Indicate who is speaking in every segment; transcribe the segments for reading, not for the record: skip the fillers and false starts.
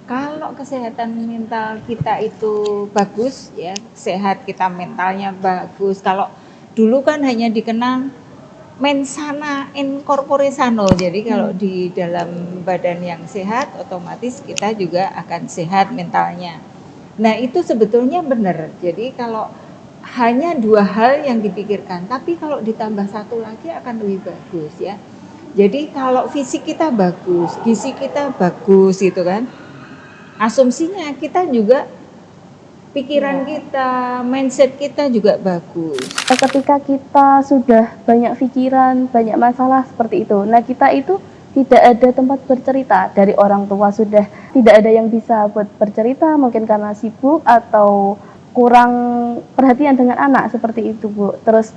Speaker 1: Kalau kesehatan mental kita itu bagus ya, sehat kita mentalnya bagus. Kalau dulu kan hanya dikenal mens sana in corpore sano. Jadi kalau di dalam badan yang sehat, otomatis kita juga akan sehat mentalnya. Nah itu sebetulnya benar. Jadi kalau hanya dua hal yang dipikirkan, tapi kalau ditambah satu lagi akan lebih bagus ya. Jadi kalau fisik kita bagus, gizi kita bagus gitu kan, asumsinya kita juga pikiran kita, mindset kita juga bagus.
Speaker 2: Ketika kita sudah banyak pikiran, banyak masalah seperti itu, nah kita itu tidak ada tempat bercerita. Dari orang tua sudah tidak ada yang bisa buat bercerita, mungkin karena sibuk atau kurang perhatian dengan anak seperti itu, Bu. Terus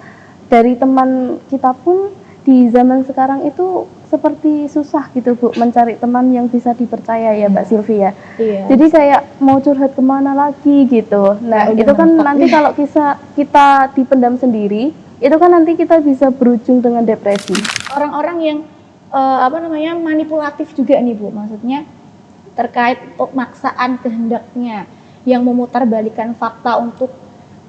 Speaker 2: dari teman kita pun di zaman sekarang itu seperti susah gitu, Bu, mencari teman yang bisa dipercaya ya, Mbak Sylvia.
Speaker 3: Iya.
Speaker 2: Jadi kayak mau curhat kemana lagi gitu. Nah, itu kan nanti kalau kita dipendam sendiri, itu kan nanti kita bisa berujung dengan depresi.
Speaker 3: Orang-orang yang manipulatif juga nih, Bu. Maksudnya terkait maksaan kehendaknya yang memutarbalikkan fakta untuk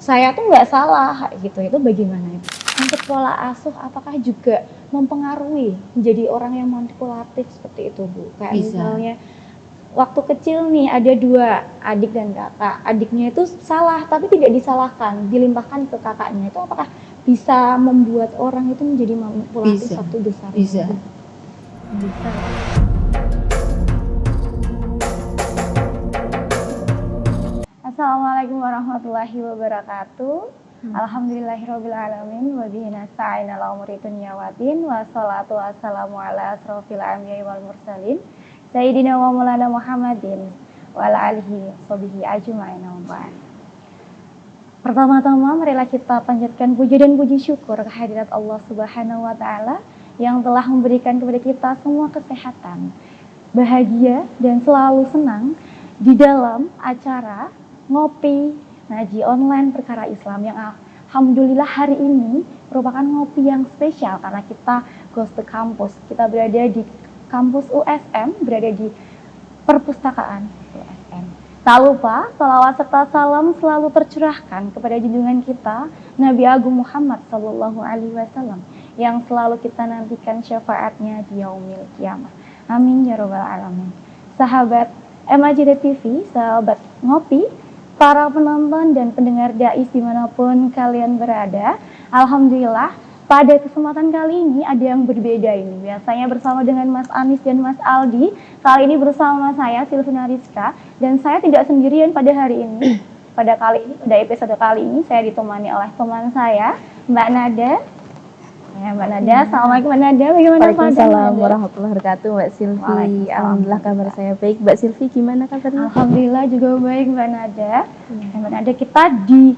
Speaker 3: saya tuh nggak salah gitu. Itu bagaimana? Untuk pola asuh apakah juga mempengaruhi menjadi orang yang manipulatif seperti itu, Bu? Kayak
Speaker 1: Bisa.
Speaker 3: misalnya waktu kecil nih ada dua adik dan kakak. Adiknya itu salah tapi tidak disalahkan, dilimpahkan ke kakaknya. Itu apakah bisa membuat orang itu menjadi manipulatif
Speaker 1: Bisa.
Speaker 3: waktu besar?
Speaker 1: Bisa.
Speaker 3: Bisa. Assalamualaikum warahmatullahi wabarakatuh. Alhamdulillahirrabbilalamin wa bihi nasta'in ala umuri dunya waddin wassalatu wassalamu ala asrofil anbiya'i wal mursalin Sayyidina wa maulana Muhammadin wa ala alihi sahbihi ajma'in wa ba'd. Pertama-tama marilah kita panjatkan puji dan puji syukur kehadirat Allah Subhanahu wa taala yang telah memberikan kepada kita semua kesehatan, bahagia dan selalu senang di dalam acara ngopi ngaji online perkara Islam yang alhamdulillah hari ini merupakan ngopi yang spesial karena kita goes to kampus. Kita berada di kampus USM, berada di perpustakaan USM. Tak lupa, salawat serta salam selalu tercurahkan kepada junjungan kita Nabi Agung Muhammad Sallallahu Alaihi Wasallam yang selalu kita nantikan syafaatnya di yaumil kiamah. Amin ya robbal alamin. Sahabat MAJD TV, sahabat ngopi, para penonton dan pendengar Dais dimanapun kalian berada, alhamdulillah pada kesempatan kali ini ada yang berbeda ini. Biasanya bersama dengan Mas Anis dan Mas Aldi, kali ini bersama saya Sylvina Rizka, dan saya tidak sendirian pada hari ini. Pada episode kali ini saya ditemani oleh teman saya, Mbak Nada. Ya, Mbak Nada, assalamualaikum Mbak Nada, bagaimana kabarnya?
Speaker 2: Waalaikumsalam warahmatullahi wabarakatuh, Mbak Sylvi. Alhamdulillah kabar saya baik. Mbak Sylvi gimana kabarnya?
Speaker 3: Alhamdulillah juga baik Mbak Nada. Mbak Nada, kita di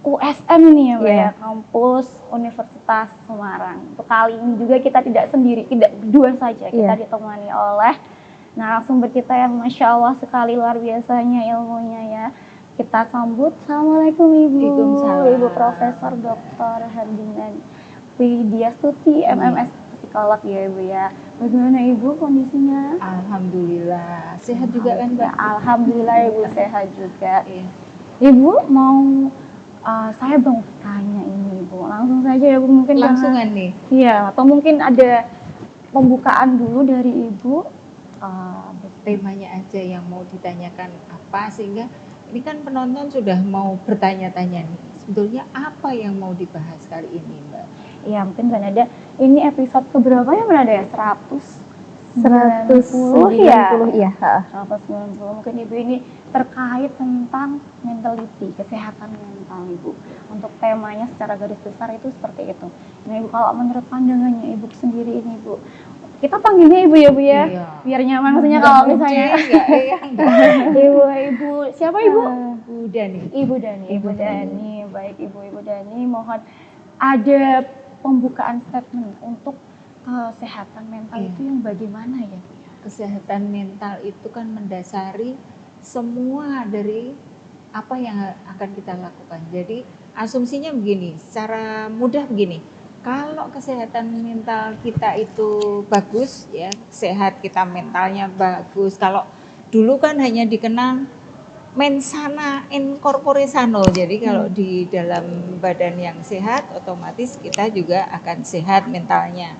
Speaker 3: USM nih ya Mbak ya, kampus Universitas Semarang. Untuk kali ini juga kita tidak sendiri, tidak berdua saja, kita ditemani oleh narasumber kita yang Masya Allah sekali luar biasanya ilmunya ya. Kita sambut, Assalamualaikum Ibu.
Speaker 1: Waalaikumsalam.
Speaker 3: Ibu Profesor Dr. Herdinan Widyastuti, MMS Psikolog ya Ibu ya. Bagaimana Ibu kondisinya?
Speaker 1: Alhamdulillah. Sehat juga kan Mbak?
Speaker 3: Alhamdulillah Ibu sehat juga.
Speaker 1: Iya.
Speaker 3: Ibu mau saya mau tanya ini Ibu, langsung saja ya Bu, mungkin
Speaker 1: Langsungan nih.
Speaker 3: Iya, atau mungkin ada pembukaan dulu dari Ibu.
Speaker 1: Temanya aja yang mau ditanyakan apa, sehingga ini kan penonton sudah mau bertanya-tanya nih. Sebetulnya apa yang mau dibahas kali ini Mbak?
Speaker 3: Iya, mungkin Mbak Nada, ini episode keberapa ya Mbak Nada ya? 190 ya?
Speaker 2: 190 iya.
Speaker 3: 190. Mungkin Ibu ini terkait tentang mentality, kesehatan mental Ibu. Untuk temanya secara garis besar itu seperti itu. Nah Ibu, kalau menurut pandangannya Ibu sendiri ini Bu, kita panggilnya Ibu ya Bu ya?
Speaker 1: Iya.
Speaker 3: Biar nyaman, maksudnya kalau misalnya Ibu, siapa Ibu?
Speaker 1: Ibu Dani.
Speaker 3: Ibu Dani, baik Ibu Dani, mohon ada pembukaan statement untuk kesehatan mental itu yang bagaimana ya Bu ya?
Speaker 1: Kesehatan mental itu kan mendasari semua dari apa yang akan kita lakukan. Jadi asumsinya begini, secara mudah begini, kalau kesehatan mental kita itu bagus ya, sehat kita mentalnya bagus, kalau dulu kan hanya dikenal mens sana in corpore sano. Jadi kalau di dalam badan yang sehat, otomatis kita juga akan sehat mentalnya.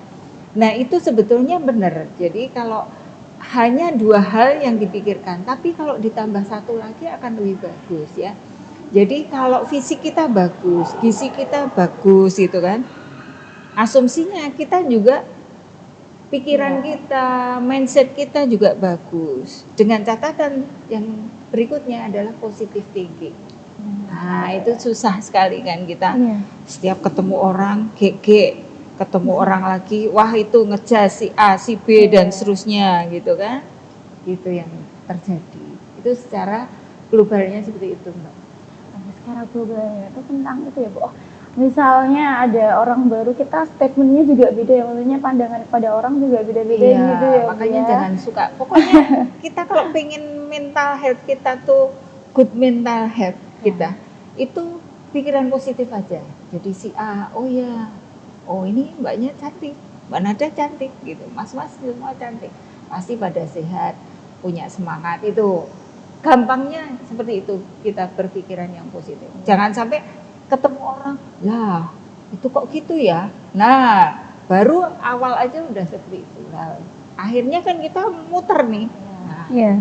Speaker 1: Nah itu sebetulnya benar. Jadi kalau hanya dua hal yang dipikirkan, tapi kalau ditambah satu lagi akan lebih bagus ya. Jadi kalau fisik kita bagus, gizi kita bagus gitu kan, asumsinya kita juga pikiran kita, mindset kita juga bagus. Dengan catatan yang berikutnya adalah positive thinking. Nah itu susah sekali kan kita setiap ketemu orang GG, ketemu orang lagi, wah itu ngejudge si A, si B dan seterusnya gitu kan. Gitu yang terjadi. Itu secara globalnya seperti itu Mbak.
Speaker 3: Secara globalnya itu tentang itu ya Bu. Misalnya ada orang baru, kita statementnya juga beda ya, maksudnya pandangan pada orang juga beda-beda gitu ya.
Speaker 1: Makanya jangan suka. Pokoknya kita kalau pengen mental health kita tuh good mental health kita, itu pikiran positif aja. Jadi si A, oh ya, oh ini mbaknya cantik, Mbak Nada cantik gitu, mas-mas semua cantik, pasti pada sehat, punya semangat itu. Gampangnya seperti itu kita berpikiran yang positif. Jangan sampai ketemu orang, lah itu kok gitu ya. Nah, baru awal aja udah seperti itu. Nah, akhirnya kan kita muter nih. Nah,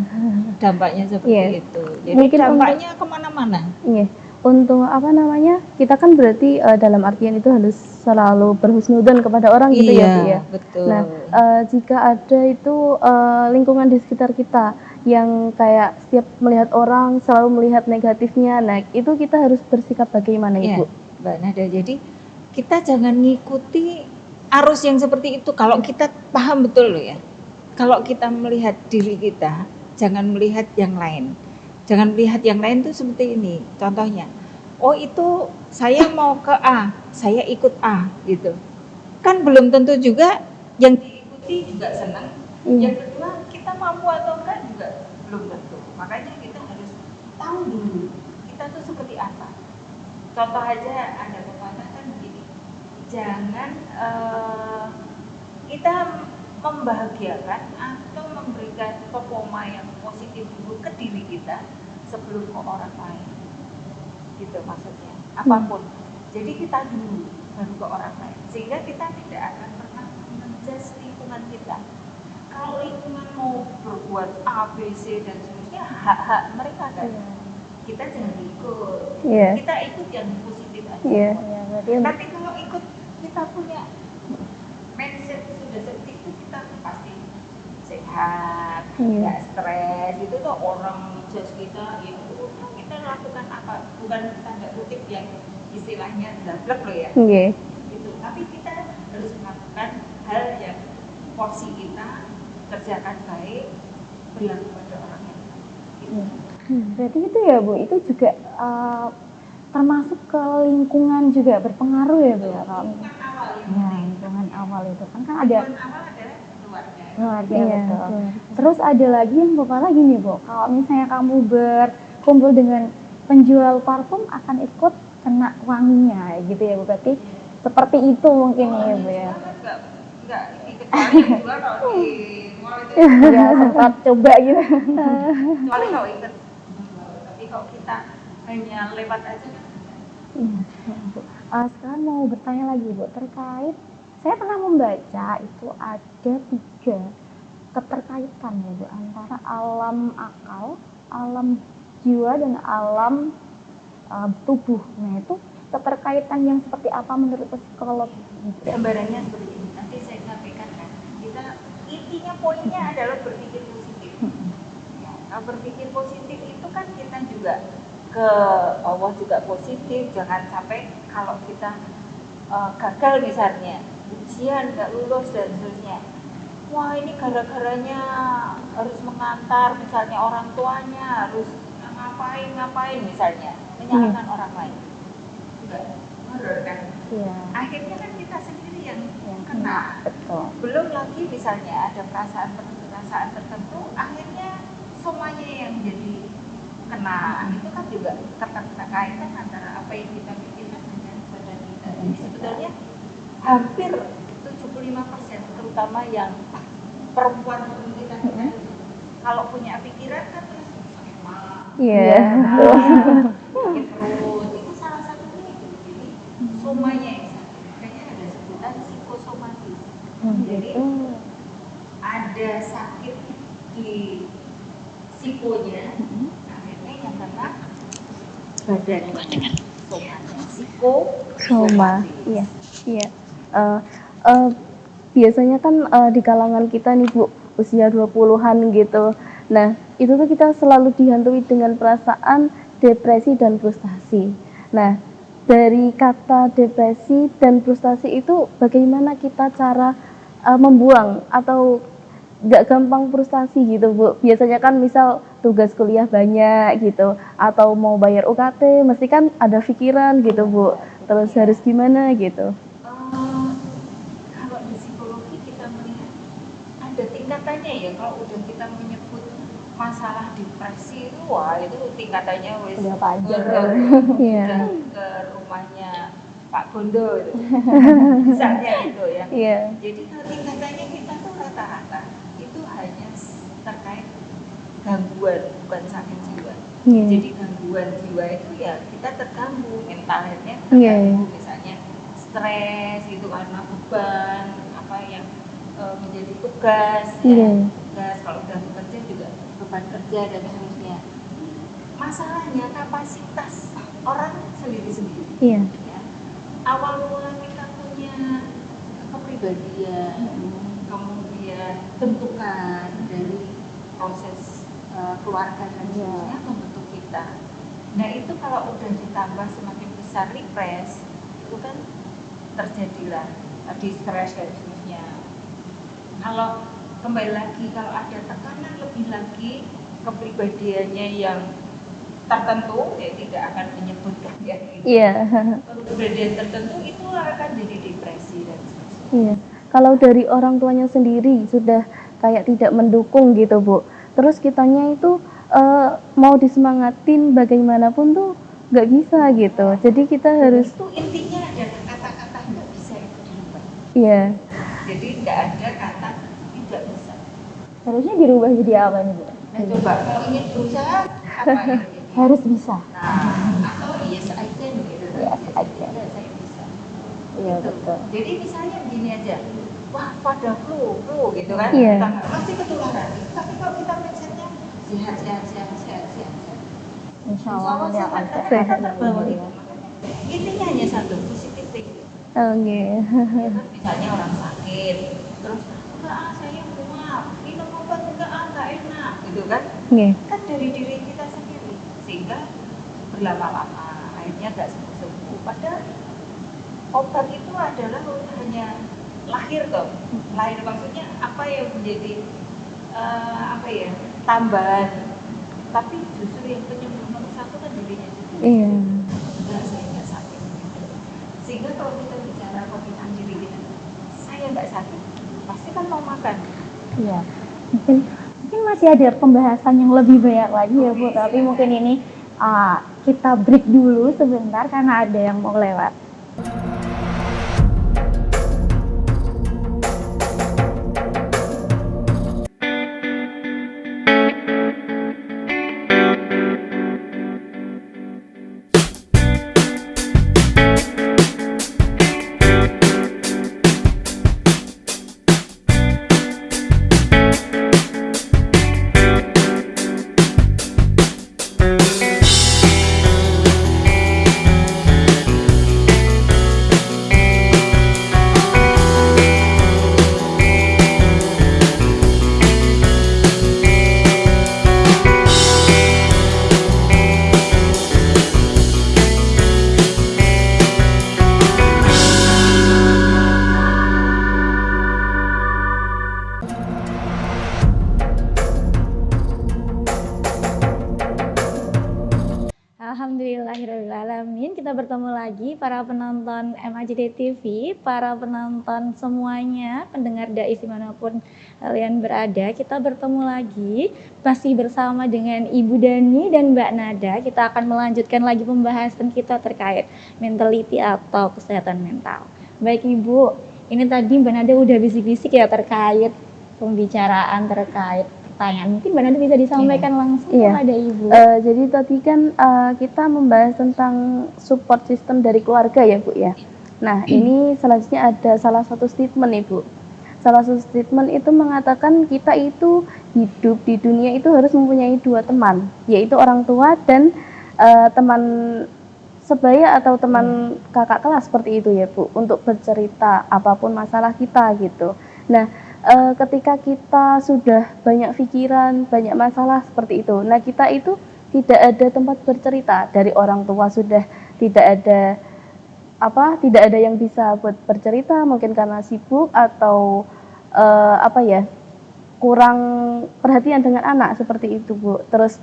Speaker 1: dampaknya seperti itu. Jadi
Speaker 2: mungkin
Speaker 1: dampaknya kemana-mana.
Speaker 2: Iya. Untuk apa namanya? Kita kan berarti dalam artian itu harus selalu berhusnudzon kepada orang gitu ya, Bu ya.
Speaker 1: Betul.
Speaker 2: Nah, jika ada itu lingkungan di sekitar kita yang kayak setiap melihat orang selalu melihat negatifnya, nah itu kita harus bersikap bagaimana Ibu?
Speaker 1: Mbak Nada, jadi kita jangan ngikuti arus yang seperti itu. Kalau kita paham betul loh ya, kalau kita melihat diri kita, jangan melihat yang lain. Jangan melihat yang lain tuh seperti ini, contohnya, oh itu saya mau ke A, saya ikut A gitu. Kan belum tentu juga yang diikuti juga senang. Yang kedua, kita mampu atau enggak juga belum tentu. Makanya kita harus tahu dulu kita tuh seperti apa. Contoh aja ada pepatah kan begini, jangan kita membahagiakan atau memberikan performa yang positif dulu ke diri kita sebelum ke orang lain. Gitu maksudnya. Apapun. Jadi kita dulu baru ke orang lain. Sehingga kita tidak akan pernah menjudge lingkungan kita. Kalau lingkungan mau berbuat A, B, C dan seterusnya, hak-hak mereka kan. Kita jangan ikut. Kita ikut yang positif aja. Tapi kalau ikut kita punya mindset sudah seperti itu, kita pasti sehat, nggak stres. Itu tuh orang judge kita, ya kita lakukan apa? Bukan tanda kutip yang istilahnya dablek loh ya. Gitu. Tapi kita harus melakukan hal yang porsi kita kerjakan baik, berlaku pada orang yang gitu.
Speaker 3: Berarti itu ya Bu, itu juga termasuk ke lingkungan juga berpengaruh ya Bu ya?
Speaker 1: Lingkungan awal
Speaker 3: lingkungan awal itu kan ada
Speaker 1: lingkungan awal adalah keluarga.
Speaker 3: Betul. Terus ada lagi yang Bapak lagi nih Bu, kalau misalnya kamu berkumpul dengan penjual parfum akan ikut kena wanginya gitu ya Bu, berarti seperti itu mungkin ya Bu ya?
Speaker 1: Enggak ikut wangi juga kalau di mall itu
Speaker 3: ya sempat coba gitu.
Speaker 1: kecuali kalau ikut, tapi kalau kita hanya lewat aja kan.
Speaker 3: Sekarang mau bertanya lagi Bu, terkait saya pernah membaca itu ada 3 keterkaitan ya Bu antara alam akal, alam jiwa dan alam tubuh. Nah itu keterkaitan yang seperti apa menurut psikolog?
Speaker 1: Gambarannya seperti ini, nanti saya sampaikan kan. Kita intinya poinnya adalah berpikir positif. Ya, berpikir positif itu kan kita juga ke Allah juga positif. Jangan sampai kalau kita gagal misalnya ujian nggak lulus dan seterusnya, wah ini gara-garanya harus mengantar misalnya orang tuanya, harus ngapain misalnya, menyalahkan orang lain. Enggak, horor kan? Akhirnya kan kita sendiri yang kena.
Speaker 3: Betul.
Speaker 1: Belum lagi misalnya ada perasaan tertentu, akhirnya semuanya yang jadi kena. Itu kan juga keterkaitan antara apa yang kita pikirkan dengan badan kita. Jadi sebetulnya hampir 75% terutama yang perempuan kita Kalau punya pikiran kan terus sakit malah,
Speaker 2: Iya.
Speaker 1: sakit perut, itu salah satunya itu. Jadi somanya yang sakit, makanya ada sebutan psikosomatis. Jadi ada sakit di psikonya, akhirnya yang kena badannya, somanya,
Speaker 2: Soma. Iya. Iya. Eh, eh, biasanya kan di kalangan kita nih Bu, usia 20-an gitu. Nah, itu tuh kita selalu dihantui dengan perasaan depresi dan frustasi. Nah, dari kata depresi dan frustasi itu bagaimana kita cara membuang atau nggak gampang frustasi gitu Bu? Biasanya kan misal tugas kuliah banyak gitu, atau mau bayar UKT, mesti kan ada pikiran gitu Bu. Terus harus gimana gitu?
Speaker 1: Kalau di psikologi kita melihat ada tingkatannya ya. Kalau udah kita menyebut masalah depresi itu, wah itu tingkatannya wis
Speaker 3: Udah panjang.
Speaker 2: Iya.
Speaker 1: udah ke rumahnya Pak Gondo itu. Misalnya gitu ya.
Speaker 2: Iya.
Speaker 1: Jadi kalau tingkatannya kita tuh rata-rata itu hanya terkait gangguan, bukan sakit jiwa.
Speaker 2: Iya.
Speaker 1: Jadi gangguan jiwa itu ya kita terganggu, mental health-nya
Speaker 2: Iya.
Speaker 1: terganggu, misalnya stres gitu karena beban apa yang menjadi tugas,
Speaker 2: Iya.
Speaker 1: ya tugas kalau udah bekerja juga beban kerja dan seterusnya. Masalahnya kapasitas orang sendiri-sendiri.
Speaker 2: Iya.
Speaker 1: Ya. Awal mula kita punya kepribadian, kemudian bentukan dari proses keluarga dan seterusnya membentuk kita. Nah itu kalau udah ditambah semakin besar repress, itu kan terjadilah tadi stres dan seterusnya. Kalau kembali lagi kalau ada tekanan lebih lagi kepribadiannya yang tertentu, ya tidak akan menyebutkan ya gitu.
Speaker 2: Iya.
Speaker 1: Kepribadian tertentu itu akan jadi depresi dan seterusnya.
Speaker 2: Iya. Kalau dari orang tuanya sendiri sudah kayak tidak mendukung gitu Bu, terus kitanya itu mau disemangatin bagaimanapun tuh nggak bisa gitu. Jadi kita harus,
Speaker 1: Itu intinya adalah kata-kata nggak bisa itu dirubah.
Speaker 2: iya.
Speaker 1: Jadi nggak ada kata tidak bisa.
Speaker 3: Harusnya dirubah jadi apa nih Bu?
Speaker 1: Nah coba kalau ingin berusaha apa yang jadi?
Speaker 3: Harus bisa.
Speaker 1: Nah atau yes I can gitu.
Speaker 3: Yes, I can.
Speaker 1: Ya, saya bisa.
Speaker 3: Iya
Speaker 1: Gitu.
Speaker 3: betul.
Speaker 1: Jadi misalnya begini aja, wah pada flu gitu kan,
Speaker 2: Iya.
Speaker 1: kita pasti ketularan. Tapi kalau kita mindsetnya sehat.
Speaker 3: Insya Allah dia akan
Speaker 1: sehat,
Speaker 3: sehat
Speaker 1: kita
Speaker 3: dan
Speaker 1: terbawa
Speaker 3: bahagia.
Speaker 1: itu. Intinya hanya satu, positif thinking.
Speaker 2: Oke.
Speaker 1: Ya kan, misalnya orang sakit, terus enggak saya mual, minum obat enggak enak, gitu kan?
Speaker 2: Oke.
Speaker 1: Kan dari diri kita sendiri, sehingga berlama-lama akhirnya nggak sembuh-sembuh. Padahal obat itu adalah hanya lahir toh, lahir maksudnya apa yang menjadi tambahan. Tapi justru yang penyembuh nomor satu kan dirinya sendiri.
Speaker 2: Iya.
Speaker 1: Enggak, saya nggak sakit. Sehingga kalau kita bicara komitmen diri kita, saya nggak sakit, pasti kan mau makan.
Speaker 3: Iya. Mungkin masih ada pembahasan yang lebih banyak lagi ya Bu, tapi mungkin ini kita break dulu sebentar karena ada yang mau lewat. Alhamdulillahirrahmanirrahim. Kita bertemu lagi para penonton MAJD TV, para penonton semuanya, pendengar Dais dimanapun kalian berada. Kita bertemu lagi masih bersama dengan Ibu Dani dan Mbak Nada. Kita akan melanjutkan lagi pembahasan kita terkait mentality atau kesehatan mental. Baik Ibu, ini tadi Mbak Nada udah bisik-bisik ya terkait pembicaraan terkait pertanyaan. Mungkin Mbak Nada bisa disampaikan langsung
Speaker 2: Iya.
Speaker 3: kepada Ibu.
Speaker 2: Jadi tadi kan kita membahas tentang support system dari keluarga ya Bu ya. Nah ini selanjutnya ada salah satu statement nih Bu. Salah satu statement itu mengatakan kita itu hidup di dunia itu harus mempunyai dua teman, yaitu orang tua dan teman sebaya atau teman kakak kelas seperti itu ya Bu, untuk bercerita apapun masalah kita gitu. Nah ketika kita sudah banyak pikiran, banyak masalah seperti itu, nah kita itu tidak ada tempat bercerita, dari orang tua sudah tidak ada tidak ada yang bisa buat bercerita, mungkin karena sibuk atau kurang perhatian dengan anak seperti itu Bu. Terus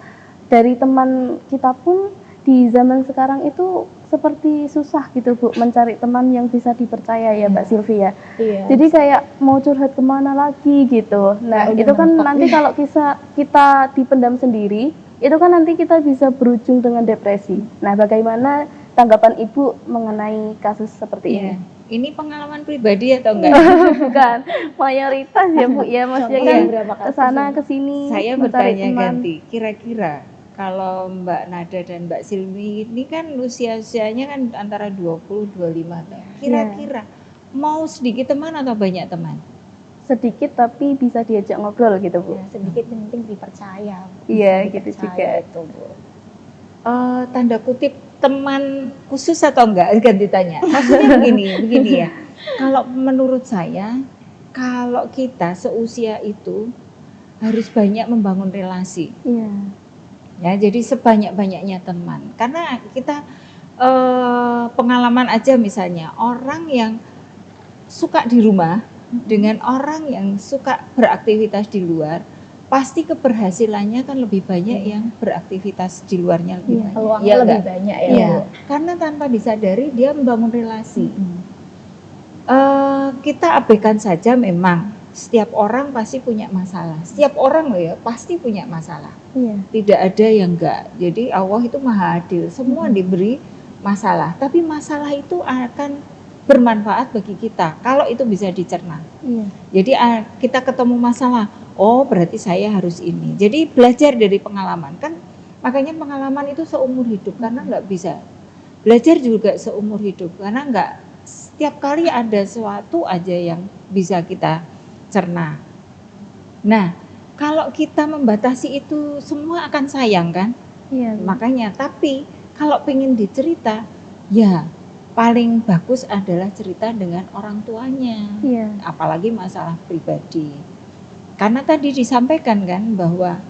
Speaker 2: dari teman kita pun di zaman sekarang itu seperti susah gitu Bu, mencari teman yang bisa dipercaya ya Mbak Sylvia.
Speaker 3: Iya.
Speaker 2: Jadi kayak mau curhat kemana lagi gitu. Nah
Speaker 3: Udah
Speaker 2: itu kan
Speaker 3: mentok.
Speaker 2: nanti kalau kita dipendam sendiri, itu kan nanti kita bisa berujung dengan depresi. Nah bagaimana tanggapan Ibu mengenai kasus seperti ini?
Speaker 1: Iya. Ini pengalaman pribadi atau enggak?
Speaker 2: Bukan, mayoritas ya Bu ya, maksudnya
Speaker 3: Contohnya
Speaker 2: kan
Speaker 3: berapa kasus
Speaker 2: kesana
Speaker 3: ya?
Speaker 2: kesini
Speaker 1: Saya
Speaker 2: mencari
Speaker 1: bertanya
Speaker 2: teman.
Speaker 1: ganti, kira-kira kalau Mbak Nada dan Mbak Silmi ini kan usianya kan antara 20-25 tahun. Kira-kira mau sedikit teman atau banyak teman?
Speaker 2: Sedikit tapi bisa diajak ngobrol gitu Bu.
Speaker 3: Ya, sedikit yang penting dipercaya.
Speaker 2: Iya,
Speaker 3: Bisa
Speaker 2: gitu
Speaker 3: dipercaya
Speaker 2: juga.
Speaker 3: itu, Bu.
Speaker 1: Tanda kutip teman khusus atau enggak, ganti tanya. Maksudnya begini ya. Kalau menurut saya, kalau kita seusia itu harus banyak membangun relasi.
Speaker 2: Iya.
Speaker 1: Ya, jadi sebanyak-banyaknya teman. Karena kita pengalaman aja misalnya orang yang suka di rumah dengan orang yang suka beraktivitas di luar, pasti keberhasilannya kan lebih banyak yang beraktivitas di luarnya lebih banyak.
Speaker 3: Peluangnya
Speaker 1: Iya
Speaker 3: lebih
Speaker 1: enggak?
Speaker 3: banyak ya,
Speaker 1: Iya,
Speaker 3: Bu.
Speaker 1: karena tanpa disadari dia membangun relasi.
Speaker 3: Mm.
Speaker 1: Kita abaikan saja memang setiap orang pasti punya masalah. Setiap orang loh ya pasti punya masalah.
Speaker 2: Iya.
Speaker 1: Tidak ada yang enggak. Jadi Allah itu maha adil. Semua diberi masalah. Tapi masalah itu akan bermanfaat bagi kita kalau itu bisa dicerna.
Speaker 2: Iya.
Speaker 1: Jadi kita ketemu masalah, oh berarti saya harus ini. Jadi belajar dari pengalaman kan, makanya pengalaman itu seumur hidup karena nggak bisa. Belajar juga seumur hidup karena nggak setiap kali ada sesuatu aja yang bisa kita cerna. Nah kalau kita membatasi itu semua akan sayang kan,
Speaker 2: Iya. Bu.
Speaker 1: makanya. Tapi kalau pengen dicerita, ya paling bagus adalah cerita dengan orang tuanya.
Speaker 2: Iya.
Speaker 1: Apalagi masalah pribadi. Karena tadi disampaikan kan bahwa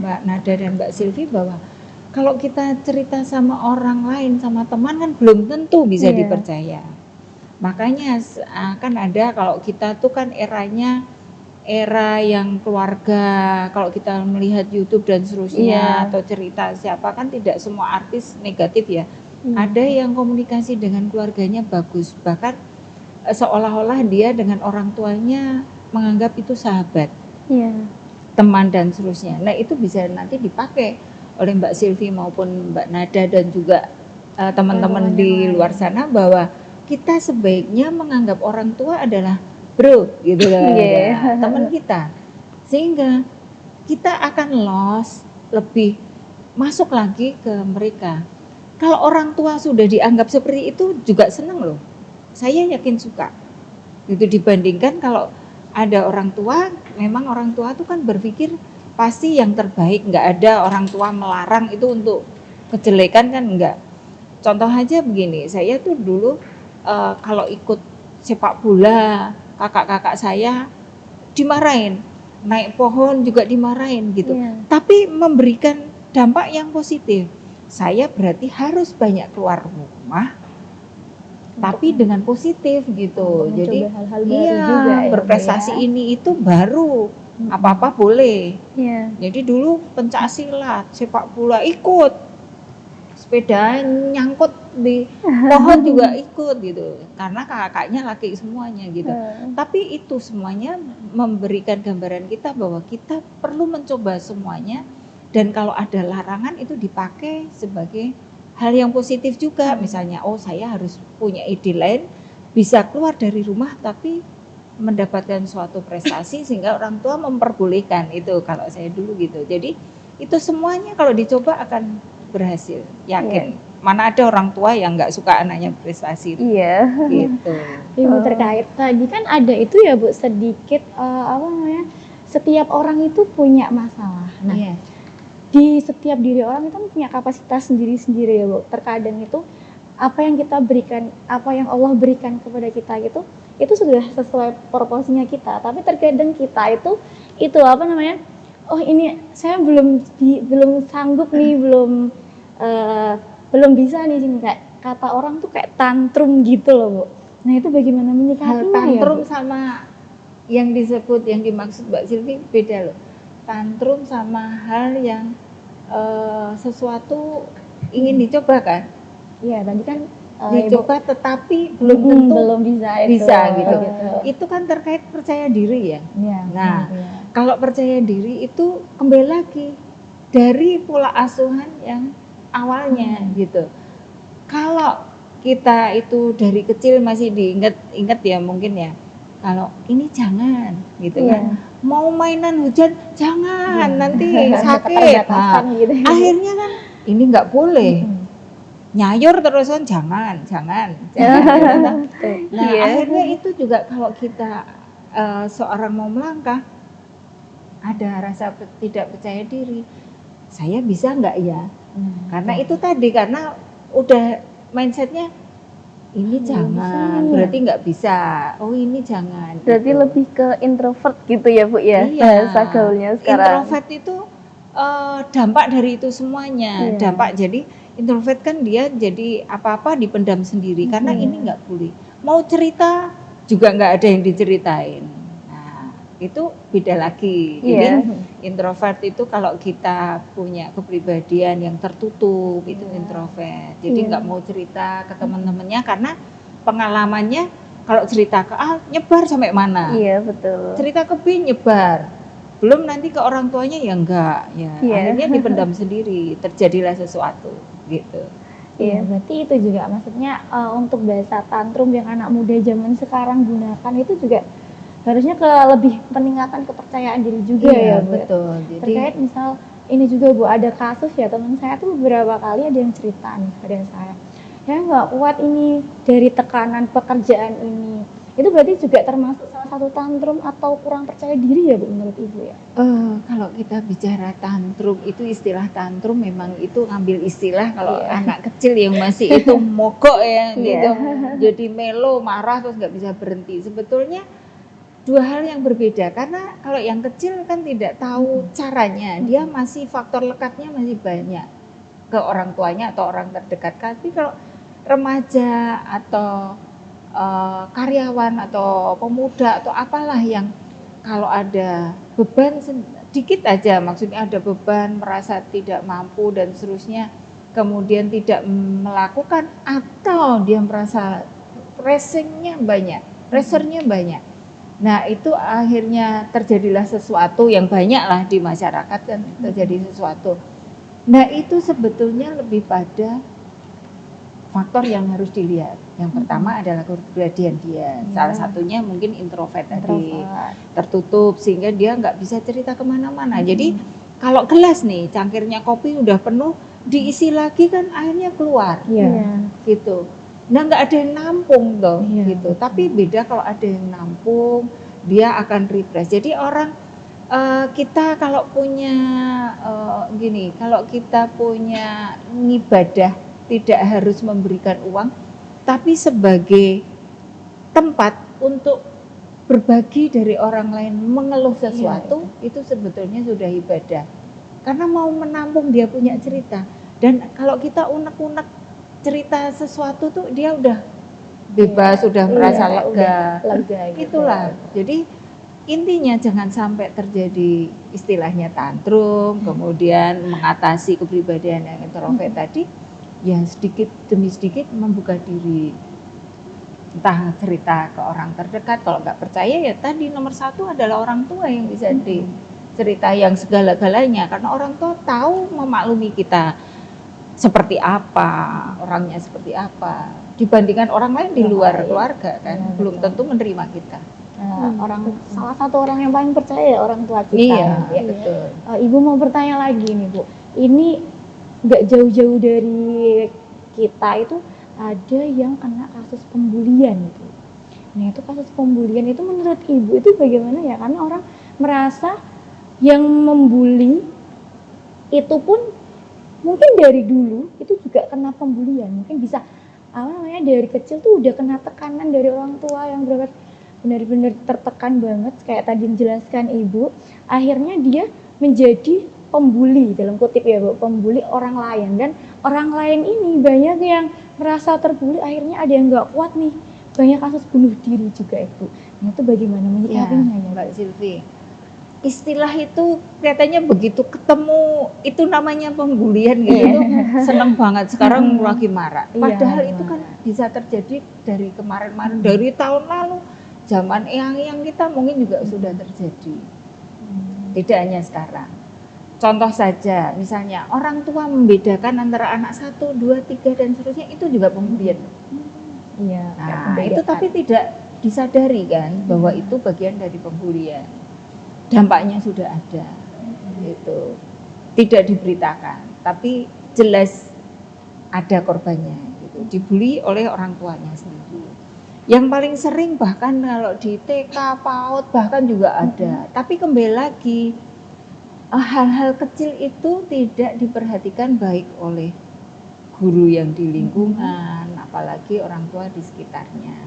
Speaker 1: Mbak Nada dan Mbak Silvi bahwa kalau kita cerita sama orang lain, sama teman kan belum tentu bisa
Speaker 2: Iya.
Speaker 1: dipercaya. Makanya akan ada kalau kita tuh kan eranya era yang keluarga, kalau kita melihat YouTube dan seterusnya
Speaker 2: Iya.
Speaker 1: atau cerita siapa kan tidak semua artis negatif ya.
Speaker 2: Iya.
Speaker 1: Ada yang komunikasi dengan keluarganya bagus, bahkan seolah-olah dia dengan orang tuanya menganggap itu sahabat,
Speaker 2: Iya.
Speaker 1: teman dan seterusnya. Nah itu bisa nanti dipakai oleh Mbak Silvi maupun Mbak Nada dan juga teman-teman di luar sana bahwa kita sebaiknya menganggap orang tua adalah bro gitu loh,
Speaker 2: Iya.
Speaker 1: teman kita, sehingga kita akan loss lebih masuk lagi ke mereka. Kalau orang tua sudah dianggap seperti itu juga senang loh. Saya yakin suka. Itu dibandingkan kalau ada orang tua, memang orang tua itu kan berpikir pasti yang terbaik, nggak ada orang tua melarang itu untuk kejelekan kan enggak. Contoh aja begini, saya tuh dulu kalau ikut sepak bola, kakak-kakak saya dimarahin, naik pohon juga dimarahin gitu.
Speaker 2: Iya.
Speaker 1: Tapi memberikan dampak yang positif. Saya berarti harus banyak keluar rumah, tapi dengan positif gitu.
Speaker 3: Mencoba
Speaker 1: Jadi
Speaker 3: hal-hal baru
Speaker 1: iya,
Speaker 3: juga ya, Bu,
Speaker 1: berprestasi
Speaker 3: ya.
Speaker 1: ini itu baru, apa-apa boleh.
Speaker 2: Iya.
Speaker 1: Jadi dulu pencak silat, sepak bola ikut, sepeda nyangkut di pohon juga ikut gitu, karena kakaknya laki semuanya gitu. Tapi itu semuanya memberikan gambaran kita bahwa kita perlu mencoba semuanya, dan kalau ada larangan itu dipakai sebagai hal yang positif juga. Misalnya, oh saya harus punya ide lain, bisa keluar dari rumah tapi mendapatkan suatu prestasi sehingga orang tua memperbolehkan itu kalau saya dulu gitu. Jadi itu semuanya kalau dicoba akan berhasil, yakin. Mana ada orang tua yang nggak suka anaknya prestasi
Speaker 2: Iya.
Speaker 1: gitu.
Speaker 3: Ibu terkait tadi kan ada itu ya Bu sedikit apa namanya, setiap orang itu punya masalah. Nah,
Speaker 1: Iya.
Speaker 3: di setiap diri orang itu punya kapasitas sendiri-sendiri ya Bu. Terkadang itu apa yang kita berikan, apa yang Allah berikan kepada kita gitu, itu sudah sesuai proporsinya kita. Tapi terkadang kita itu apa namanya? Oh ini saya belum sanggup nih, belum bisa nih sini, kayak kata orang tuh kayak tantrum gitu loh Bu. Nah itu bagaimana
Speaker 1: Hal
Speaker 3: menyikapinya ya
Speaker 1: tantrum
Speaker 3: Bu?
Speaker 1: sama yang disebut yang dimaksud Mbak Silvi beda loh. Tantrum sama hal yang sesuatu ingin dicoba kan,
Speaker 3: Iya tadi kan Ibu
Speaker 1: dicoba tetapi belum tentu
Speaker 3: belum bisa
Speaker 1: gitu. Itu kan terkait percaya diri ya.
Speaker 3: Iya.
Speaker 1: Nah,
Speaker 3: iya.
Speaker 1: kalau percaya diri itu kembali lagi dari pola asuhan yang awalnya gitu. Kalau kita itu dari kecil masih diingat ya mungkin ya. Kalau ini jangan gitu
Speaker 3: Iya.
Speaker 1: kan. Mau mainan hujan jangan nanti
Speaker 3: Ada
Speaker 1: sakit.
Speaker 3: keterbatasan
Speaker 1: Nah,
Speaker 3: gitu.
Speaker 1: akhirnya kan ini nggak boleh. Nyayur terusan jangan. Nah,
Speaker 2: Iya.
Speaker 1: akhirnya itu juga kalau kita seorang mau melangkah ada rasa tidak percaya diri. Saya bisa nggak ya? Karena itu tadi karena udah mindsetnya ini jangan,
Speaker 3: bisa.
Speaker 1: berarti nggak bisa. Oh ini jangan.
Speaker 2: Berarti
Speaker 1: gitu.
Speaker 2: lebih ke introvert gitu ya Bu ya,
Speaker 1: Iya.
Speaker 2: bahasa gaulnya sekarang.
Speaker 1: Introvert itu dampak dari itu semuanya.
Speaker 3: Iya.
Speaker 1: Dampak jadi introvert kan dia jadi apa-apa dipendam sendiri karena ini nggak boleh. Mau cerita juga nggak ada yang diceritain. Nah itu beda lagi. Jadi
Speaker 2: Iya.
Speaker 1: introvert itu kalau kita punya kepribadian yang tertutup itu introvert. Jadi nggak mau cerita ke teman-temannya karena pengalamannya kalau cerita ke A nyebar sampai mana.
Speaker 2: Iya betul.
Speaker 1: Cerita ke B nyebar, belum nanti ke orang tuanya ya enggak ya.
Speaker 2: Iya.
Speaker 1: Akhirnya dipendam sendiri, terjadilah sesuatu gitu.
Speaker 3: Iya, berarti itu juga maksudnya untuk bahasa tantrum yang anak muda zaman sekarang gunakan itu juga harusnya ke lebih peningkatan kepercayaan diri juga ya Bu.
Speaker 1: betul. Jadi
Speaker 3: Terkait misal ini juga Bu, ada kasus ya teman saya tuh beberapa kali ada yang cerita nih pada saya nggak kuat ini dari tekanan pekerjaan ini. Itu berarti juga termasuk salah satu tantrum atau kurang percaya diri ya Bu menurut Ibu ya?
Speaker 1: kalau kita bicara tantrum itu istilah tantrum memang itu ngambil istilah kalau anak kecil yang masih itu mogok ya gitu, jadi melo marah terus nggak bisa berhenti. Sebetulnya dua hal yang berbeda karena kalau yang kecil kan tidak tahu caranya, dia masih faktor lekatnya masih banyak ke orang tuanya atau orang terdekat. Tapi kalau remaja atau karyawan atau pemuda atau apalah yang kalau ada beban sedikit aja, maksudnya ada beban merasa tidak mampu dan seterusnya, kemudian tidak melakukan atau dia merasa pressingnya banyak, pressernya banyak. Nah itu akhirnya terjadilah sesuatu yang banyak lah di masyarakat kan terjadi sesuatu. Nah itu sebetulnya lebih pada faktor yang harus dilihat. Yang pertama adalah kepribadian dia. Salah satunya mungkin introvert tadi, tertutup sehingga dia nggak bisa cerita kemana-mana. Jadi kalau gelas nih, cangkirnya kopi udah penuh, diisi lagi kan akhirnya keluar, gitu. Nah nggak ada yang nampung tuh, gitu. Tapi beda kalau ada yang nampung, dia akan refresh. Jadi orang kita kalau punya gini, kalau kita punya ibadah tidak harus memberikan uang, tapi sebagai tempat untuk berbagi dari orang lain mengeluh sesuatu, itu sebetulnya sudah ibadah. Karena mau menampung dia punya cerita. Dan kalau kita unek-unek cerita sesuatu tuh dia udah bebas, sudah merasa lega.
Speaker 3: Gitu.
Speaker 1: Itulah. Jadi intinya jangan sampai terjadi istilahnya tantrum, kemudian mengatasi kepribadian yang introvert tadi, ya sedikit demi sedikit membuka diri. Entah cerita ke orang terdekat, kalau nggak percaya ya tadi nomor satu adalah orang tua yang bisa cerita yang segala-galanya. Karena orang tua tahu memaklumi kita seperti apa, orangnya seperti apa. Dibandingkan orang lain di luar keluarga kan, belum tentu menerima kita.
Speaker 3: Salah satu orang yang paling percaya ya orang tua kita.
Speaker 1: Iya,
Speaker 3: ya.
Speaker 1: betul.
Speaker 3: Ibu mau bertanya lagi nih Bu, ini nggak jauh-jauh dari kita itu ada yang kena kasus pembulian gitu. Nah itu kasus pembulian itu menurut Ibu itu bagaimana ya? Karena orang merasa yang membuli itu pun mungkin dari dulu itu juga kena pembulian, mungkin bisa dari kecil tuh udah kena tekanan dari orang tua yang benar-benar tertekan banget kayak tadi dijelaskan Ibu, akhirnya dia menjadi pembuli dalam kutip ya Bu, pembuli orang lain, dan orang lain ini banyak yang merasa terbuli, akhirnya ada yang nggak kuat nih, banyak kasus bunuh diri juga Ibu. Nah itu bagaimana menyikapinya ya
Speaker 1: Mbak Silvi? Istilah itu kelihatannya begitu ketemu itu namanya pembulian gitu tuh seneng banget sekarang lagi marak. Padahal itu kan bisa terjadi dari kemarin-kemarin, dari tahun lalu, zaman eyang-eyang kita mungkin juga sudah terjadi. Tidak hanya sekarang. Contoh saja, misalnya orang tua membedakan antara anak 1, 2, 3 dan seterusnya, itu juga pembulian.
Speaker 3: Iya.
Speaker 1: Nah, itu tapi tidak disadari kan bahwa itu bagian dari pembulian. Dampaknya sudah ada, itu tidak diberitakan, tapi jelas ada korbannya, gitu. Dibully oleh orang tuanya sendiri. Yang paling sering bahkan kalau di TK, PAUD bahkan juga ada. Tapi kembali lagi, hal-hal kecil itu tidak diperhatikan baik oleh guru yang di lingkungan, apalagi orang tua di sekitarnya.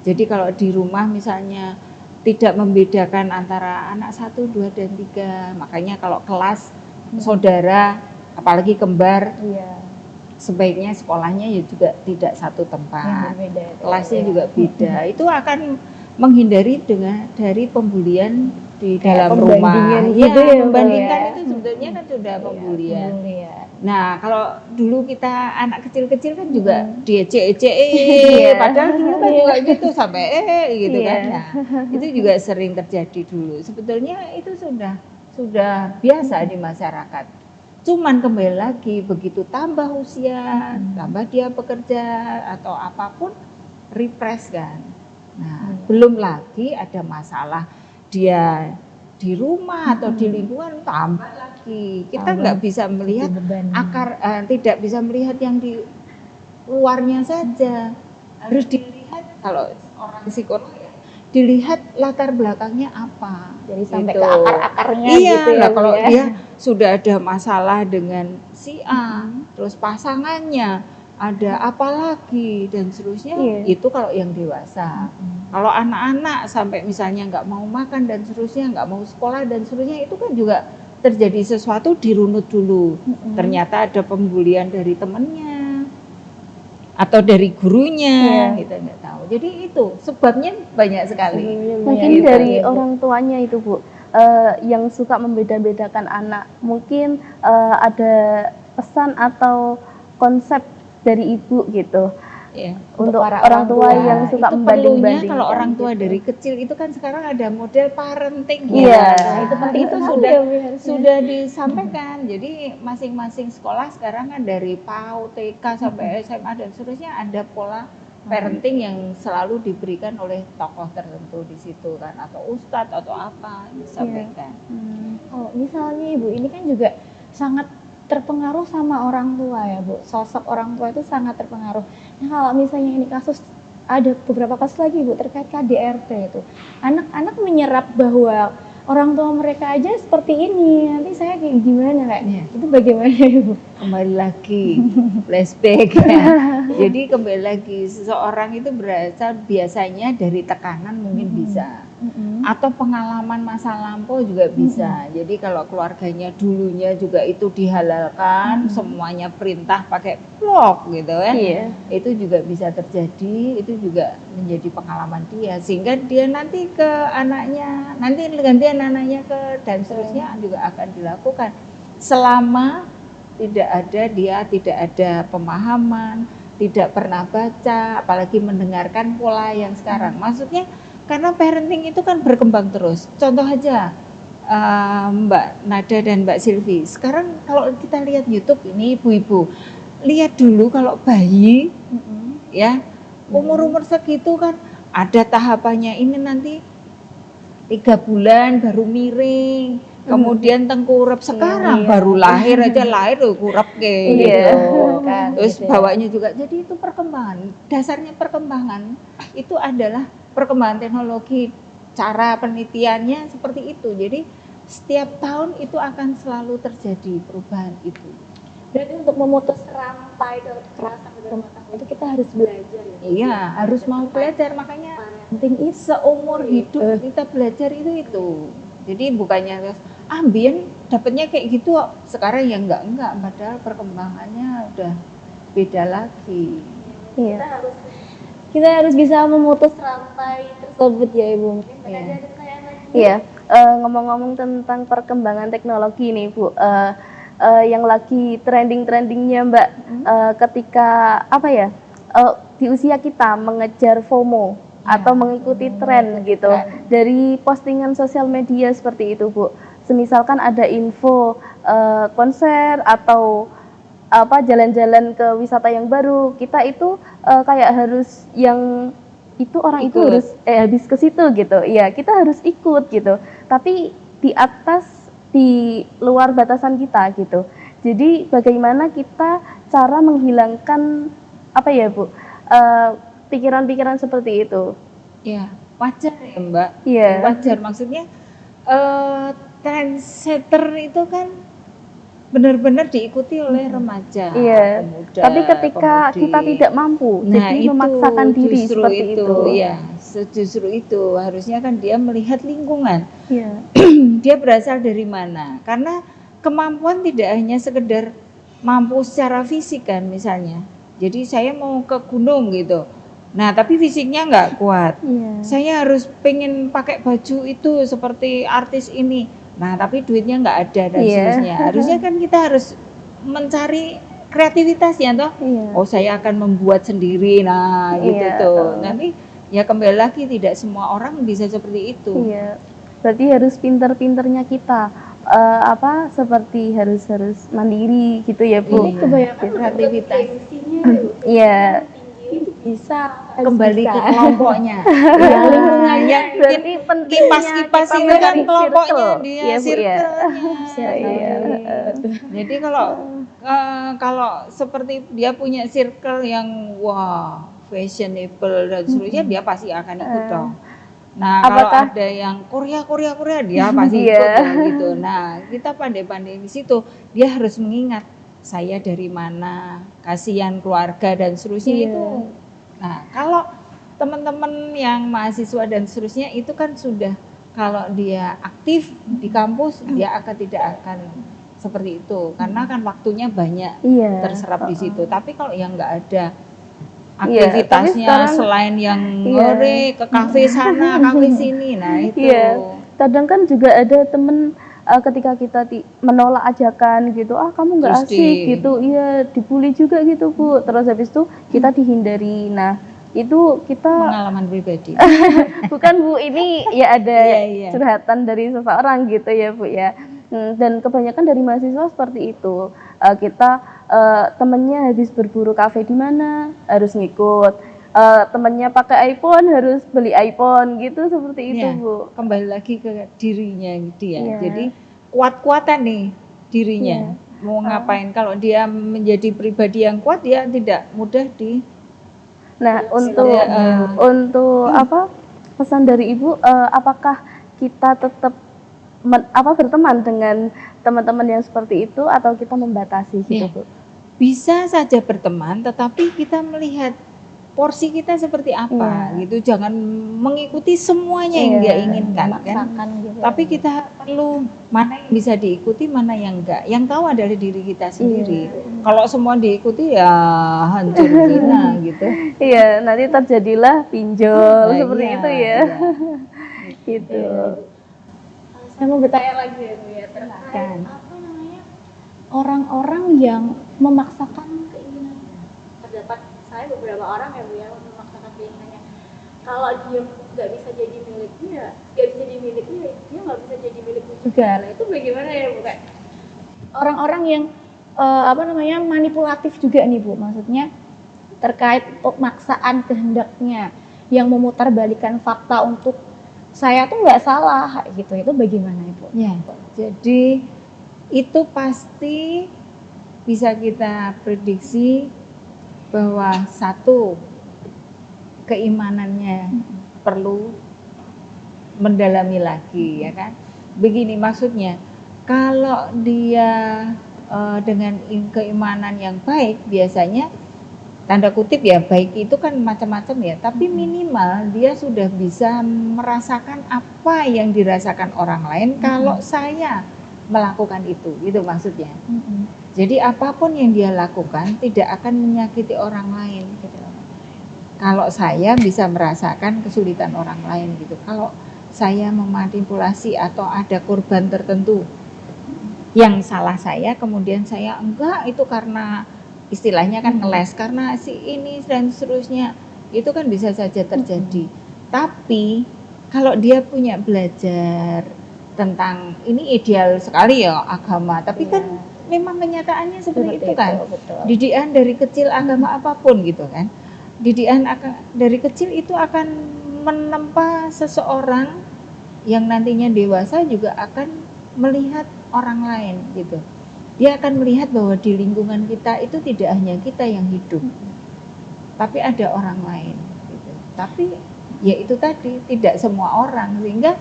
Speaker 1: Jadi kalau di rumah misalnya tidak membedakan antara anak 1, 2, dan 3. Makanya kalau kelas saudara, apalagi kembar, sebaiknya sekolahnya ya juga tidak satu tempat. Kelasnya juga beda. Itu akan menghindari dari pembulian di dalam rumah.
Speaker 3: Gitu ya,
Speaker 1: membandingkan itu sebetulnya kan sudah pembulian. Nah, kalau dulu kita anak kecil-kecil kan juga diejek-ejek, padahal dulu kan juga gitu sampai gitu kan. Nah, itu juga sering terjadi dulu. Sebetulnya itu sudah biasa di masyarakat. Cuman kembali lagi begitu tambah usia, tambah dia bekerja atau apapun, repress kan. Nah, belum lagi ada masalah dia di rumah atau di lingkungan, tambah lagi. Kita nggak bisa melihat tidak bisa melihat yang di luarnya saja. Harus dilihat, kalau orang psikolog ya, dilihat latar belakangnya apa.
Speaker 3: Jadi sampai
Speaker 1: gitu.
Speaker 3: ke akar-akarnya
Speaker 1: gitu ya. Kalau
Speaker 3: ya.
Speaker 1: dia sudah ada masalah dengan si A, terus pasangannya, ada apa lagi dan seterusnya, itu kalau yang dewasa. Kalau anak-anak sampai misalnya nggak mau makan dan seterusnya, nggak mau sekolah dan seterusnya, itu kan juga terjadi sesuatu, dirunut dulu. Ternyata ada pembulian dari temennya atau dari gurunya, kita nggak tahu. Jadi itu sebabnya banyak sekali.
Speaker 2: Mungkin dari orang tuanya itu Bu, yang suka membeda-bedakan anak. Mungkin ada pesan atau konsep dari ibu gitu. Untuk orang tua yang suka membanding-bandingkan.
Speaker 1: Kalau orang tua dari kecil itu kan sekarang ada model parenting. Itu sudah disampaikan. Jadi masing-masing sekolah sekarang kan dari PAUD, TK sampai SMA dan seterusnya ada pola parenting yang selalu diberikan oleh tokoh tertentu di situ kan, atau ustadz atau apa disampaikan.
Speaker 3: Oh, misalnya Ibu ini kan juga sangat terpengaruh sama orang tua ya Bu, sosok orang tua itu sangat terpengaruh. Nah kalau misalnya ini kasus, ada beberapa kasus lagi Bu terkait KDRT itu, anak-anak menyerap bahwa orang tua mereka aja seperti ini, nanti saya kayak gimana kayak itu bagaimana Ibu?
Speaker 1: Kembali lagi flashback ya. Jadi kembali lagi, seseorang itu berasal biasanya dari tekanan mungkin bisa, atau pengalaman masa lampau juga bisa. Jadi kalau keluarganya dulunya juga itu dihalalkan, semuanya perintah pakai blok gitu kan, itu juga bisa terjadi. Itu juga menjadi pengalaman dia, sehingga dia nanti ke anaknya, nanti gantian anaknya ke dan seterusnya juga akan dilakukan selama tidak ada pemahaman, tidak pernah baca, apalagi mendengarkan pola yang sekarang. Maksudnya karena parenting itu kan berkembang terus. Contoh aja Mbak Nada dan Mbak Silvi, sekarang kalau kita lihat YouTube ini ibu-ibu, lihat dulu kalau bayi ya umur segitu kan ada tahapannya, ini nanti 3 bulan baru miring, kemudian tengkurap, sekarang baru lahir aja lahir loh kurap kayak
Speaker 2: Iya.
Speaker 1: gitu.
Speaker 3: Kan,
Speaker 1: Terus
Speaker 3: gitu ya.
Speaker 1: bawanya juga, jadi itu perkembangan, dasarnya perkembangan itu adalah perkembangan teknologi, cara penelitiannya seperti itu. Jadi setiap tahun itu akan selalu terjadi perubahan itu.
Speaker 3: Berarti untuk memutus rantai kekerasan di rumah tangga itu kita harus belajar ya.
Speaker 1: Iya, harus mau belajar, makanya
Speaker 3: Penting itu.
Speaker 1: seumur hidup kita belajar itu. Jadi bukannya terus ambien dapatnya kayak gitu kok. Sekarang ya enggak, padahal perkembangannya udah beda lagi.
Speaker 2: Iya.
Speaker 3: Kita harus bisa memutus rantai tersebut ya Ibu. Mungkin
Speaker 1: Iya.
Speaker 3: ada pertanyaan lagi.
Speaker 2: Iya, ngomong-ngomong tentang perkembangan teknologi nih Bu, yang lagi trending-trendingnya Mbak, ketika apa ya, di usia kita mengejar FOMO atau mengikuti tren gitu dari postingan sosial media seperti itu Bu. Semisalkan ada info konser atau apa jalan-jalan ke wisata yang baru, kita itu kayak harus yang itu orang itu
Speaker 1: Ikut.
Speaker 2: harus habis ke situ gitu. Iya, kita harus ikut gitu. Tapi di atas di luar batasan kita gitu. Jadi bagaimana kita cara menghilangkan apa ya Bu? Pikiran-pikiran seperti itu.
Speaker 1: Ya, wajar ya Mbak.
Speaker 2: Iya.
Speaker 1: Wajar, maksudnya trendsetter itu kan benar-benar diikuti oleh remaja,
Speaker 2: Iya.
Speaker 1: pemuda,
Speaker 2: Tapi ketika
Speaker 1: pemudi.
Speaker 2: kita tidak mampu,
Speaker 1: Nah,
Speaker 2: jadi
Speaker 1: itu
Speaker 2: memaksakan diri
Speaker 1: justru
Speaker 2: seperti itu.
Speaker 1: Ya, justru itu harusnya kan dia melihat lingkungan.
Speaker 2: Iya.
Speaker 1: Dia berasal dari mana? Karena kemampuan tidak hanya sekedar mampu secara fisik kan misalnya. Jadi saya mau ke gunung gitu. Nah, tapi fisiknya nggak kuat.
Speaker 2: Iya.
Speaker 1: Saya harus pengen pakai baju itu seperti artis ini. Nah, tapi duitnya nggak ada dan
Speaker 2: Iya.
Speaker 1: seterusnya. Harusnya kan kita harus mencari kreativitasnya toh.
Speaker 2: Iya.
Speaker 1: Oh, saya akan membuat sendiri. Nah, gitu
Speaker 2: Iya.
Speaker 1: tuh. Nanti ya kembali lagi tidak semua orang bisa seperti itu.
Speaker 2: Iya. Berarti harus pinter-pinternya kita apa seperti harus mandiri gitu ya Bu.
Speaker 1: Ini kebanyakan kreativitas.
Speaker 2: Iya.
Speaker 3: Bisa
Speaker 1: Kembali
Speaker 3: bisa.
Speaker 1: ke kelompoknya.
Speaker 3: Ya, lingkungannya.
Speaker 1: Yang
Speaker 2: Berarti pentingnya
Speaker 1: kipas-kipas
Speaker 2: kita
Speaker 1: itu kan
Speaker 2: mencari
Speaker 1: kelompoknya
Speaker 2: circle.
Speaker 1: dia,
Speaker 2: Iya, Bu, ya.
Speaker 1: circle-nya.
Speaker 2: Iya.
Speaker 1: Jadi kalau seperti dia punya circle yang wah fashionable dan seterusnya, dia pasti akan ikut dong. Nah, kalau
Speaker 2: Apakah-
Speaker 1: ada yang Korea dia pasti ikut
Speaker 2: Iya.
Speaker 1: dong gitu. Nah, kita pandai-pandai di situ. Dia harus mengingat saya dari mana, kasihan keluarga dan seterusnya
Speaker 2: Iya.
Speaker 1: itu. Nah, kalau teman-teman yang mahasiswa dan seterusnya itu kan sudah, kalau dia aktif di kampus dia tidak akan seperti itu karena kan waktunya banyak
Speaker 2: Iya.
Speaker 1: terserap di situ. Tapi kalau yang nggak ada
Speaker 2: Iya, tapi
Speaker 1: aktivitasnya
Speaker 2: sekarang-
Speaker 1: selain yang
Speaker 2: Iya.
Speaker 1: ngore ke kafe sana, kafe sini, nah itu.
Speaker 2: Iya. Kadang kan juga ada temen ketika kita menolak ajakan gitu, kamu nggak
Speaker 1: Terus
Speaker 2: asik gitu, iya dibully juga gitu Bu. Terus habis itu kita dihindari. Nah itu kita
Speaker 1: Pengalaman pribadi.
Speaker 2: bukan Bu, ini ya ada
Speaker 1: Iya, iya.
Speaker 2: curhatan dari seseorang gitu ya Bu ya. Dan kebanyakan dari mahasiswa seperti itu. Kita temennya habis berburu kafe di mana harus ngikut. Temennya pakai iPhone harus beli iPhone gitu, seperti itu
Speaker 1: Iya,
Speaker 2: Bu.
Speaker 1: kembali lagi ke dirinya dia.
Speaker 2: Iya.
Speaker 1: Jadi kuat-kuatan nih dirinya. Mau ngapain, kalau dia menjadi pribadi yang kuat, dia tidak mudah di.
Speaker 2: Nah, untuk apa pesan dari Ibu, apakah kita tetap berteman dengan teman-teman yang seperti itu atau kita membatasi gitu
Speaker 1: Iya.
Speaker 2: Bu?
Speaker 1: Bisa saja berteman, tetapi kita melihat porsi kita seperti apa gitu. Jangan mengikuti semuanya yang dia inginkan kan.
Speaker 3: Memaksakan gitu.
Speaker 1: Tapi kita perlu mana yang bisa diikuti, mana yang enggak. Yang tahu adalah diri kita sendiri. Kalau semua diikuti ya hancur Gina gitu.
Speaker 2: Iya, nanti terjadilah pinjol
Speaker 1: Nah,
Speaker 2: seperti
Speaker 1: iya,
Speaker 2: itu ya.
Speaker 1: iya.
Speaker 2: Gitu.
Speaker 3: Saya mau bertanya lagi ya Bu ya, terkait apa namanya orang-orang yang memaksakan keinginannya. Terdapat saya beberapa orang ya Bu yang memaksakan keinginannya. Kalau dia nggak bisa jadi miliknya, nggak bisa jadi miliknya, dia nggak bisa jadi miliknya juga. Nah itu bagaimana ya Bu? Kayak orang-orang yang manipulatif juga nih Bu, maksudnya terkait pemaksaan kehendaknya yang memutarbalikkan fakta untuk saya tuh nggak salah gitu. Itu bagaimana Ibu?
Speaker 1: Ya, jadi itu pasti bisa kita prediksi bahwa satu, keimanannya perlu mendalami lagi, ya kan? Begini maksudnya, kalau dia dengan keimanan yang baik, biasanya tanda kutip ya, baik itu kan macam-macam ya, tapi minimal dia sudah bisa merasakan apa yang dirasakan orang lain kalau saya melakukan itu, gitu maksudnya. Jadi apapun yang dia lakukan tidak akan menyakiti orang lain gitu. Kalau saya bisa merasakan kesulitan orang lain gitu. Kalau saya memanipulasi atau ada korban tertentu yang salah saya, kemudian saya enggak, itu karena istilahnya kan ngeles, karena si ini dan seterusnya, itu kan bisa saja terjadi. Tapi kalau dia punya belajar tentang, ini ideal sekali ya agama, tapi kan memang kenyataannya seperti itu kan. Didikan dari kecil agama apapun gitu kan, didikan dari kecil itu akan menempa seseorang yang nantinya dewasa juga akan melihat orang lain gitu. Dia akan melihat bahwa di lingkungan kita itu tidak hanya kita yang hidup, tapi ada orang lain gitu. Tapi ya itu tadi, tidak semua orang, sehingga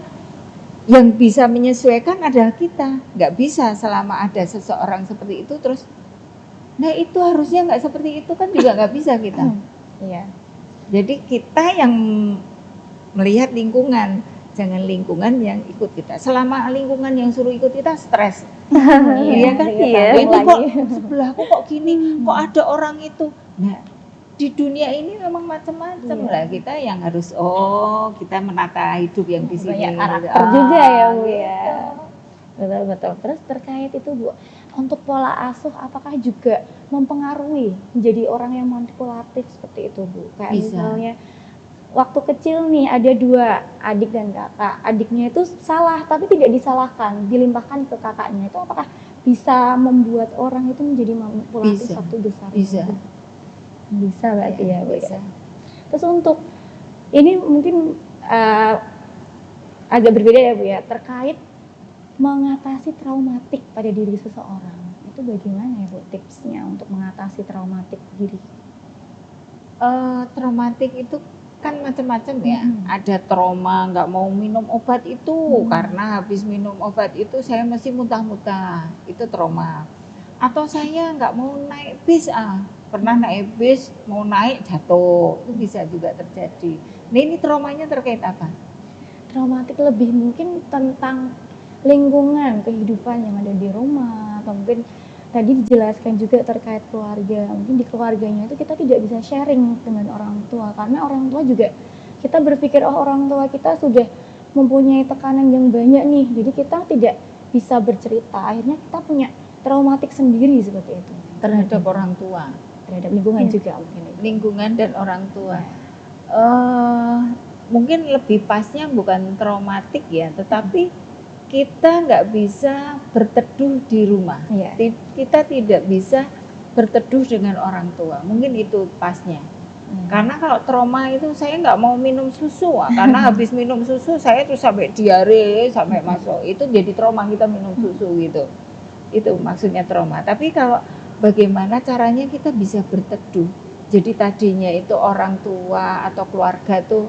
Speaker 1: yang bisa menyesuaikan adalah kita. Nggak bisa selama ada seseorang seperti itu terus, nah itu harusnya nggak seperti itu kan, juga nggak bisa kita.
Speaker 3: Iya.
Speaker 1: Jadi kita yang melihat lingkungan, jangan lingkungan yang ikut kita. Selama lingkungan yang suruh ikut kita stres. Iya kan?
Speaker 2: Iya.
Speaker 1: Itu kok sebelahku kok gini, kok ada orang itu. Nah, di dunia ini memang macam-macam lah, kita yang harus kita menata hidup yang di sini.
Speaker 3: Banyak karakter juga ya Bu ya.
Speaker 1: gitu.
Speaker 3: Betul. Terus terkait itu Bu, untuk pola asuh apakah juga mempengaruhi menjadi orang yang manipulatif seperti itu Bu? Kayak
Speaker 1: Bisa.
Speaker 3: misalnya waktu kecil nih ada 2 adik dan kakak, adiknya itu salah tapi tidak disalahkan, dilimpahkan ke kakaknya, itu apakah bisa membuat orang itu menjadi manipulatif
Speaker 1: Bisa.
Speaker 3: satu besar?
Speaker 1: Bisa.
Speaker 3: Bisa berarti ya Bu.
Speaker 1: Bisa.
Speaker 3: Terus untuk ini mungkin agak berbeda ya Bu ya, terkait mengatasi traumatik pada diri seseorang. Itu bagaimana ya Bu tipsnya untuk mengatasi traumatik diri?
Speaker 1: Traumatik itu kan macam-macam ya. Ada trauma nggak mau minum obat itu karena habis minum obat itu saya mesti muntah-muntah, itu trauma. Atau saya nggak mau naik bis, pernah naik bis mau naik jatuh, itu bisa juga terjadi. Nah, ini traumanya terkait apa?
Speaker 3: Traumatik lebih mungkin tentang lingkungan kehidupan yang ada di rumah, atau mungkin tadi dijelaskan juga terkait keluarga. Mungkin di keluarganya itu kita tidak bisa sharing dengan orang tua, karena orang tua juga kita berpikir orang tua kita sudah mempunyai tekanan yang banyak nih, jadi kita tidak bisa bercerita. Akhirnya kita punya traumatik sendiri seperti itu
Speaker 1: Terhadap orang tua,
Speaker 3: terhadap lingkungan juga mungkin.
Speaker 1: lingkungan dan orang tua. Mungkin lebih pasnya bukan traumatik ya, tetapi kita nggak bisa berteduh di rumah. Kita tidak bisa berteduh dengan orang tua. Mungkin itu pasnya. Karena kalau trauma itu saya nggak mau minum susu, karena habis minum susu saya tuh sampai diare, sampai masuk. Itu jadi trauma kita minum susu gitu. Itu maksudnya trauma. Tapi kalau bagaimana caranya kita bisa berteduh. Jadi tadinya itu orang tua atau keluarga tuh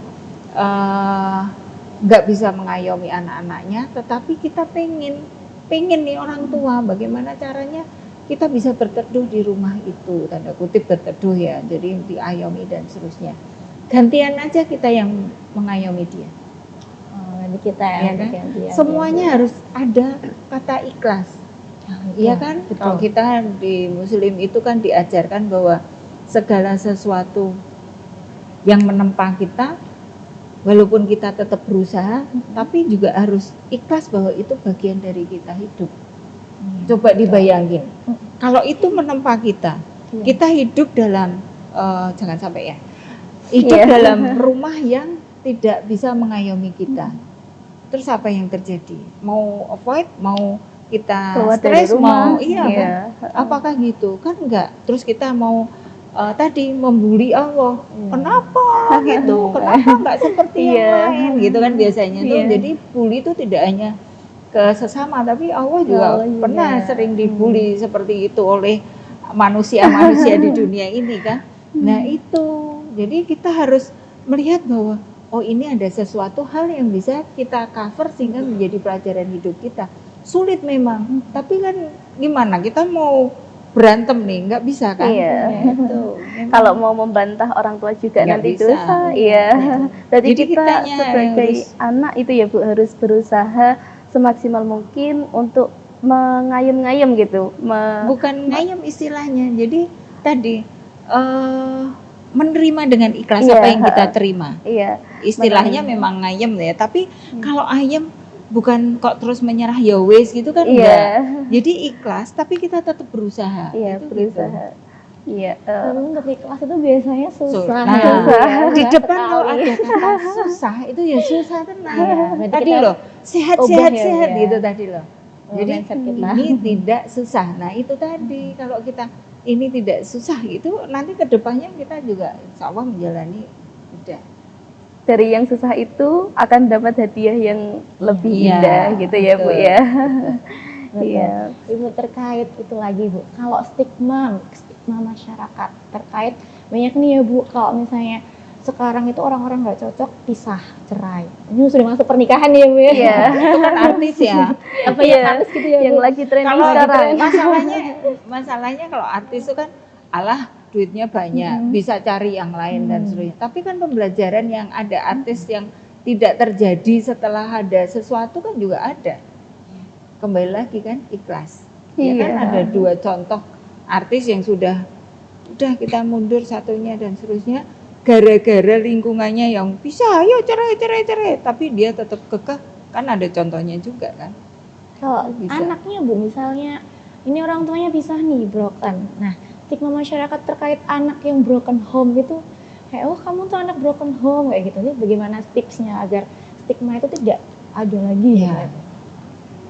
Speaker 1: nggak bisa mengayomi anak-anaknya, tetapi kita pengen nih orang tua, bagaimana caranya kita bisa berteduh di rumah itu, tanda kutip berteduh ya, jadi diayomi dan seterusnya. Gantian aja kita yang mengayomi dia.
Speaker 3: Jadi kita
Speaker 1: Ya kan?
Speaker 3: gantian.
Speaker 1: Semuanya harus ada kata ikhlas. Iya kan?
Speaker 3: Betul.
Speaker 1: Kalau kita di Muslim itu kan diajarkan bahwa segala sesuatu yang menempa kita, walaupun kita tetap berusaha, tapi juga harus ikhlas bahwa itu bagian dari kita hidup. Coba dibayangin, kalau itu menempa kita, kita hidup dalam, jangan sampai ya, hidup dalam rumah yang tidak bisa mengayomi kita. Terus apa yang terjadi? Mau avoid, mau kita
Speaker 2: Keluar dari
Speaker 1: stres,
Speaker 2: rumah,
Speaker 1: mau kan? Apakah gitu? Kan enggak. Terus kita mau tadi membuli Allah. Kenapa gitu? Kenapa nggak seperti yang lain gitu kan biasanya tuh. Jadi bully itu tidak hanya ke sesama, tapi Allah juga pernah sering dibully seperti itu oleh manusia-manusia di dunia ini kan. Nah itu, jadi kita harus melihat bahwa oh ini ada sesuatu hal yang bisa kita cover sehingga menjadi pelajaran hidup kita. Sulit memang, tapi kan gimana, kita mau berantem nih, nggak bisa kan?
Speaker 2: Iya.
Speaker 1: Gitu.
Speaker 2: Kalau mau membantah orang tua juga
Speaker 1: Nggak
Speaker 2: nanti
Speaker 1: bisa.
Speaker 2: dosa. Iya. Jadi kita
Speaker 1: kitanya
Speaker 2: sebagai
Speaker 1: harus-
Speaker 2: anak itu ya Bu harus berusaha semaksimal mungkin untuk mengayem-ngayem gitu.
Speaker 1: bukan ngayem istilahnya. Jadi tadi menerima dengan ikhlas
Speaker 2: Iya,
Speaker 1: apa yang kita terima.
Speaker 2: Iya.
Speaker 1: Istilahnya memang ngayem ya, tapi kalau ayem bukan kok terus menyerah ya wes gitu kan
Speaker 2: Iya.
Speaker 1: enggak. Jadi ikhlas tapi kita tetap berusaha.
Speaker 2: Iya,
Speaker 1: Itu
Speaker 2: berusaha. Iya.
Speaker 3: Tapi untuk ikhlas itu biasanya susah.
Speaker 1: Nah,
Speaker 2: Susah.
Speaker 1: di depan kalau
Speaker 3: Sekali.
Speaker 1: ada kata susah itu ya susah tenang.
Speaker 3: Iya, berarti
Speaker 1: Tadi
Speaker 3: kita
Speaker 1: loh sehat
Speaker 3: ubah
Speaker 1: sehat
Speaker 3: ya,
Speaker 1: sehat
Speaker 3: ya.
Speaker 1: gitu tadi loh. Jadi
Speaker 3: mindset kita.
Speaker 1: ini tidak susah. Nah itu tadi kalau kita ini tidak susah itu nanti kedepannya kita juga insya Allah menjalani udah.
Speaker 2: Dari yang susah itu akan dapat hadiah yang lebih
Speaker 1: Iya,
Speaker 2: indah gitu ya Bu
Speaker 1: betul,
Speaker 2: ya.
Speaker 3: Betul.
Speaker 2: Iya.
Speaker 3: Ibu terkait itu lagi Bu, kalau stigma masyarakat terkait banyak nih ya Bu, kalau misalnya sekarang itu orang-orang nggak cocok pisah cerai. Ini sudah masuk pernikahan ya Bu ya.
Speaker 2: Iya.
Speaker 1: Itu kan artis ya.
Speaker 3: Apa
Speaker 2: Iya.
Speaker 3: yang artis gitu ya
Speaker 2: Yang
Speaker 3: Bu?
Speaker 2: lagi trending
Speaker 1: Kalau
Speaker 2: sekarang.
Speaker 1: masalahnya kalau artis itu kan alah duitnya banyak, bisa cari yang lain dan seterusnya. Tapi kan pembelajaran yang ada artis yang tidak terjadi setelah ada sesuatu kan juga ada. Kembali lagi kan ikhlas. Ya kan
Speaker 2: Iya.
Speaker 1: ada 2 contoh artis yang udah kita mundur satunya dan seterusnya gara-gara lingkungannya yang bisa ayo cerai, tapi dia tetap kekeh, kan ada contohnya juga kan.
Speaker 3: Kalau
Speaker 1: Bisa.
Speaker 3: anaknya Bu, misalnya ini orang tuanya pisah nih, broken. Nah, stigma masyarakat terkait anak yang broken home itu kayak oh kamu tuh anak broken home kayak gitu. Jadi bagaimana tipsnya agar stigma itu tidak ada lagi
Speaker 1: Ya.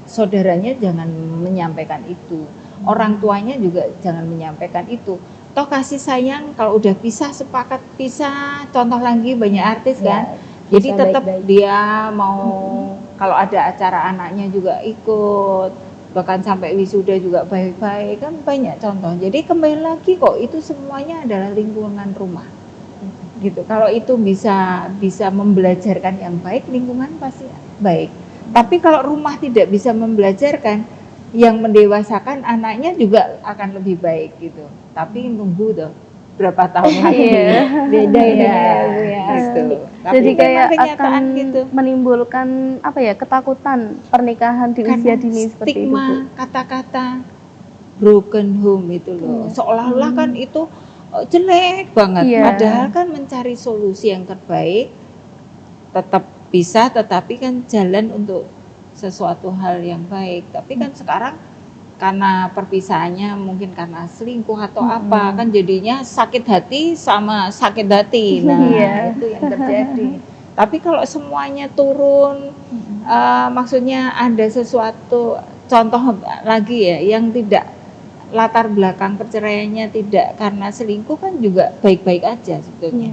Speaker 1: Saudaranya jangan menyampaikan itu, orang tuanya juga jangan menyampaikan itu. Toh kasih sayang kalau udah pisah sepakat pisah, contoh lagi banyak artis kan. Jadi
Speaker 3: bisa
Speaker 1: tetap
Speaker 3: baik-baik.
Speaker 1: dia mau kalau ada acara anaknya juga ikut, bahkan sampai wisuda juga baik-baik kan banyak contoh. Jadi kembali lagi kok itu semuanya adalah lingkungan rumah. Gitu. Kalau itu bisa membelajarkan yang baik, lingkungan pasti baik. Tapi kalau rumah tidak bisa membelajarkan, yang mendewasakan anaknya juga akan lebih baik gitu. Tapi nunggu tuh berapa tahun lagi.
Speaker 2: Iya.
Speaker 3: Beda
Speaker 1: Iya,
Speaker 3: Bu ya.
Speaker 1: gitu. Tapi
Speaker 2: Jadi
Speaker 1: memang
Speaker 2: kayak
Speaker 1: kenyataan
Speaker 2: akan
Speaker 1: gitu.
Speaker 2: menimbulkan apa ya ketakutan pernikahan di usia
Speaker 1: Karena
Speaker 2: dini seperti itu Bu.
Speaker 1: stigma kata-kata broken home itu loh, seolah-olah kan itu jelek banget.
Speaker 2: Iya.
Speaker 1: Padahal kan mencari solusi yang terbaik, tetap bisa, tetapi kan jalan untuk sesuatu hal yang baik. Tapi kan sekarang karena perpisahannya mungkin karena selingkuh atau apa, kan jadinya sakit hati sama sakit hati. Nah
Speaker 2: Iya.
Speaker 1: itu yang terjadi. Tapi kalau semuanya turun, maksudnya ada sesuatu contoh lagi ya yang tidak latar belakang perceraiannya tidak karena selingkuh kan juga baik-baik aja sebetulnya.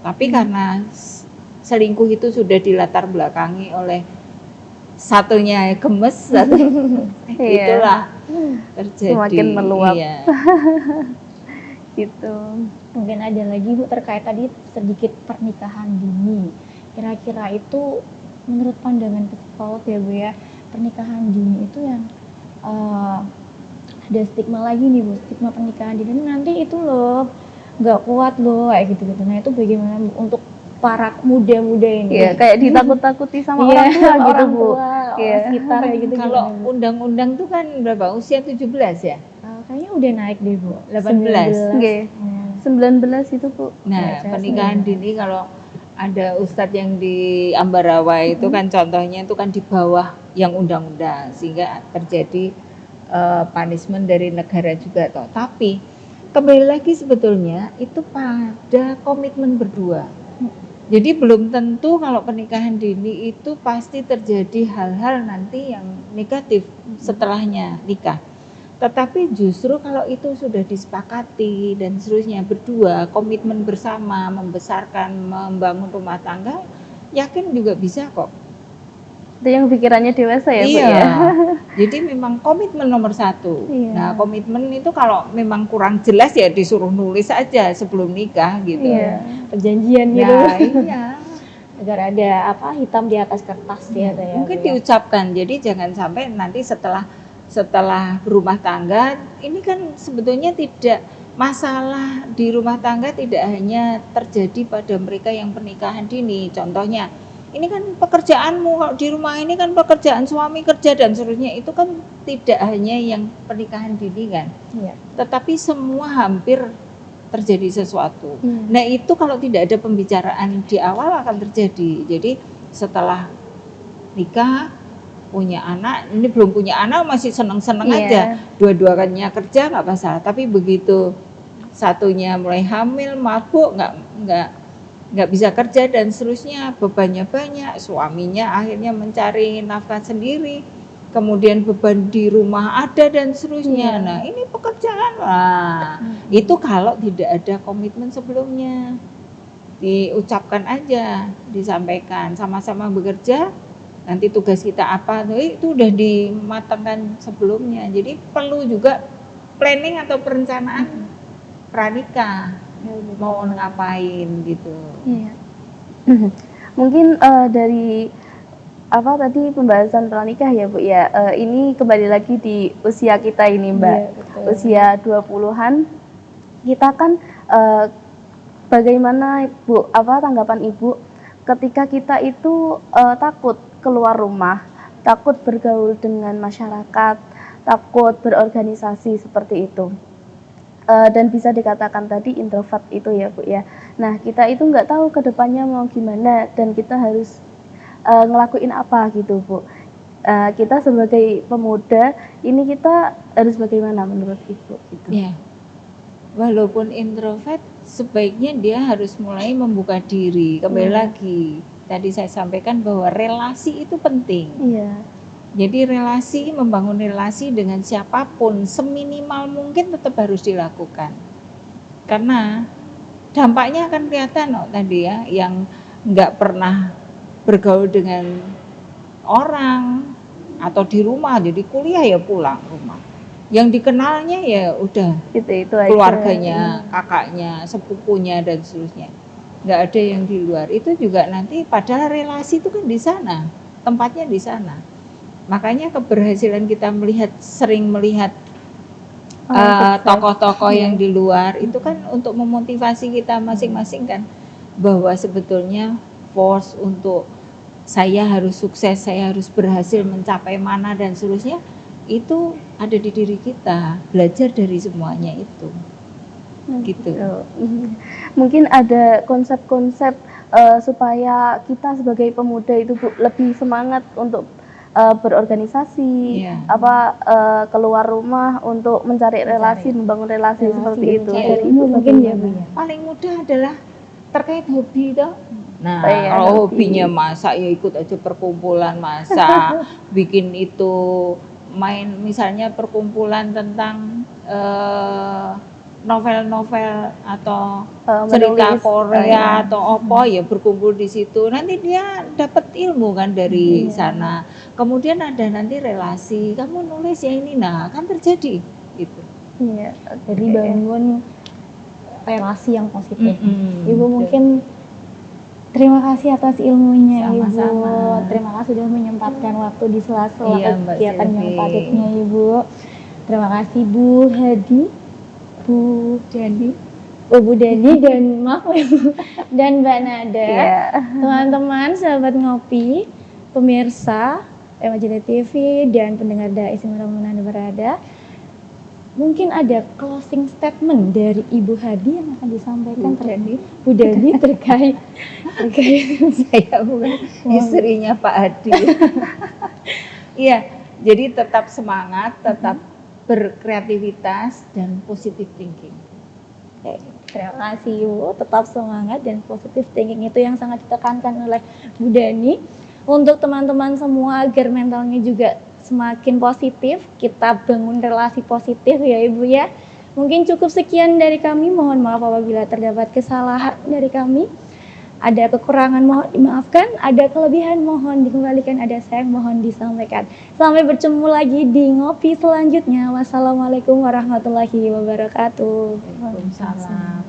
Speaker 1: Tapi karena selingkuh itu sudah dilatar belakangi oleh satunya gemes, itulah terjadi.
Speaker 2: Semakin meluap.
Speaker 1: Iya.
Speaker 2: Gitu.
Speaker 3: Mungkin ada lagi Bu terkait tadi sedikit pernikahan dini. Kira-kira itu menurut pandangan psikolog ya Bu ya, pernikahan dini itu yang ada stigma lagi nih Bu, stigma pernikahan dini nanti itu loh nggak kuat loh kayak gitu-gitu. Nah itu bagaimana Bu, untuk para muda-muda ini?
Speaker 2: Iya, kayak ditakut-takuti sama
Speaker 3: Iya,
Speaker 2: orang tua gitu
Speaker 3: orang
Speaker 2: Bu.
Speaker 3: tua,
Speaker 2: Iya.
Speaker 3: orang sekitar kayak gitu.
Speaker 1: Kalau
Speaker 3: gimana, Bu?
Speaker 1: undang-undang tuh kan berapa? Usia 17 ya?
Speaker 3: Kayaknya udah naik deh Bu.
Speaker 1: 18.
Speaker 2: Nggih. 19 itu Bu.
Speaker 1: Nah,
Speaker 3: saya
Speaker 1: pernikahan dini kalau ada ustadz yang di Ambarawa itu kan contohnya itu kan di bawah yang undang-undang sehingga terjadi punishment dari negara juga toh. Tapi kembali lagi sebetulnya itu pada komitmen berdua. Jadi belum tentu kalau pernikahan dini itu pasti terjadi hal-hal nanti yang negatif setelahnya nikah. Tetapi justru kalau itu sudah disepakati dan seterusnya berdua, komitmen bersama, membesarkan, membangun rumah tangga, yakin juga bisa kok.
Speaker 2: Itu yang pikirannya dewasa ya, Bu
Speaker 1: Iya,
Speaker 2: ya.
Speaker 1: jadi memang komitmen nomor satu.
Speaker 2: Iya.
Speaker 1: Nah, komitmen itu kalau memang kurang jelas ya disuruh nulis aja sebelum nikah gitu.
Speaker 2: Iya.
Speaker 3: Perjanjian gitu.
Speaker 1: Nah, iya.
Speaker 3: Agar ada apa hitam di atas kertas ya, Teh, ya,
Speaker 1: Mungkin
Speaker 3: Bu, ya.
Speaker 1: diucapkan. Jadi jangan sampai nanti setelah berumah tangga, ini kan sebetulnya tidak masalah di rumah tangga tidak hanya terjadi pada mereka yang pernikahan dini. Contohnya, ini kan pekerjaanmu kalau di rumah ini kan pekerjaan suami kerja dan seterusnya itu kan tidak hanya yang pernikahan dini kan,
Speaker 3: Iya.
Speaker 1: tetapi semua hampir terjadi sesuatu.
Speaker 2: Hmm.
Speaker 1: Nah itu kalau tidak ada pembicaraan di awal akan terjadi. Jadi setelah nikah punya anak, ini belum punya anak masih seneng-seneng
Speaker 2: Iya.
Speaker 1: aja, dua-duanya kerja nggak masalah. Tapi begitu satunya mulai hamil, mabuk, nggak bisa kerja dan seterusnya, bebannya banyak, suaminya akhirnya mencari nafkah sendiri, kemudian beban di rumah ada dan seterusnya.
Speaker 2: Iya.
Speaker 1: Nah ini pekerjaan lah. Itu kalau tidak ada komitmen sebelumnya, diucapkan aja, disampaikan, sama-sama bekerja, nanti tugas kita apa, itu udah dimatangkan sebelumnya. Jadi perlu juga planning atau perencanaan pranikah, mau ngapain gitu.
Speaker 2: Iya. Mungkin dari apa tadi pembahasan pranikah ya Bu ya. Ini kembali lagi di usia kita ini Mbak.
Speaker 3: Iya, betul.
Speaker 2: Usia 20-an. Kita kan bagaimana Bu, apa tanggapan Ibu ketika kita itu takut keluar rumah, takut bergaul dengan masyarakat, takut berorganisasi seperti itu. Dan bisa dikatakan tadi introvert itu ya Bu ya. Nah kita itu nggak tahu ke depannya mau gimana dan kita harus ngelakuin apa gitu Bu. Kita sebagai pemuda ini kita harus bagaimana menurut Ibu gitu?
Speaker 1: Ya, walaupun introvert sebaiknya dia harus mulai membuka diri. Kembali lagi tadi saya sampaikan bahwa relasi itu penting.
Speaker 2: Iya.
Speaker 1: Jadi relasi, membangun relasi dengan siapapun seminimal mungkin tetap harus dilakukan. Karena dampaknya akan kelihatan tadi ya, yang nggak pernah bergaul dengan orang atau di rumah, jadi kuliah ya pulang rumah. Yang dikenalnya ya udah
Speaker 2: Itu aja.
Speaker 1: keluarganya, kakaknya, sepupunya dan seterusnya. Nggak ada yang di luar. Itu juga nanti padahal relasi itu kan di sana, tempatnya di sana. Makanya keberhasilan kita sering melihat tokoh-tokoh yang di luar itu kan untuk memotivasi kita masing-masing kan, bahwa sebetulnya force untuk saya harus sukses, saya harus berhasil mencapai mana dan seterusnya itu ada di diri kita. Belajar dari semuanya itu. Gitu.
Speaker 2: Mungkin ada konsep-konsep supaya kita sebagai pemuda itu Bu, lebih semangat untuk berorganisasi,
Speaker 1: Iya.
Speaker 2: keluar rumah untuk mencari relasi, membangun relasi seperti itu.
Speaker 3: mencari
Speaker 2: Dari
Speaker 3: ilmu
Speaker 2: Ibu
Speaker 3: mungkin ya,
Speaker 2: bagaimana?
Speaker 3: Bu, ya.
Speaker 1: Paling mudah adalah terkait hobi toh. Nah,
Speaker 2: Iya,
Speaker 1: kalau
Speaker 2: hobi.
Speaker 1: hobinya masak ya ikut aja perkumpulan masak, bikin itu main misalnya perkumpulan tentang novel-novel atau cerita
Speaker 2: Menulis,
Speaker 1: Korea atau apa ya berkumpul di situ. Nanti dia dapat ilmu kan dari sana. Kemudian ada nanti relasi, kamu nulis ya ini, nah kan terjadi gitu.
Speaker 2: Iya.
Speaker 3: Jadi
Speaker 2: Oke.
Speaker 3: bangun relasi yang positif.
Speaker 1: Mm-mm.
Speaker 3: Ibu mungkin terima kasih atas ilmunya
Speaker 1: Sama-sama.
Speaker 3: Ibu. Terima kasih sudah menyempatkan waktu di sela-sela
Speaker 1: Iya, Mbak
Speaker 3: kegiatan yang
Speaker 1: Silvi.
Speaker 3: padatnya Ibu. Terima kasih Bu Hadi, Bu
Speaker 1: Jadi
Speaker 3: Bu Dani dan maaf dan Mbak Nada.
Speaker 2: Iya.
Speaker 3: Teman-teman sahabat ngopi, pemirsa Majalah TV dan pendengar Dai dimanapun Anda berada, mungkin ada closing statement dari Ibu Hadi yang akan disampaikan Bu Dani terkait
Speaker 1: saya bukan istrinya Pak Hadi. Iya, jadi tetap semangat, tetap berkreativitas dan positive thinking.
Speaker 3: Terima kasih Ibu, tetap semangat dan positive thinking itu yang sangat ditekankan oleh Bu Dani untuk teman-teman semua agar mentalnya juga semakin positif, kita bangun relasi positif ya Ibu ya. Mungkin cukup sekian dari kami, mohon maaf apabila terdapat kesalahan dari kami. Ada kekurangan mohon dimaafkan, ada kelebihan mohon dikembalikan, ada sayang mohon disampaikan. Sampai bertemu lagi di ngopi selanjutnya. Wassalamualaikum warahmatullahi wabarakatuh.
Speaker 1: Waalaikumsalam.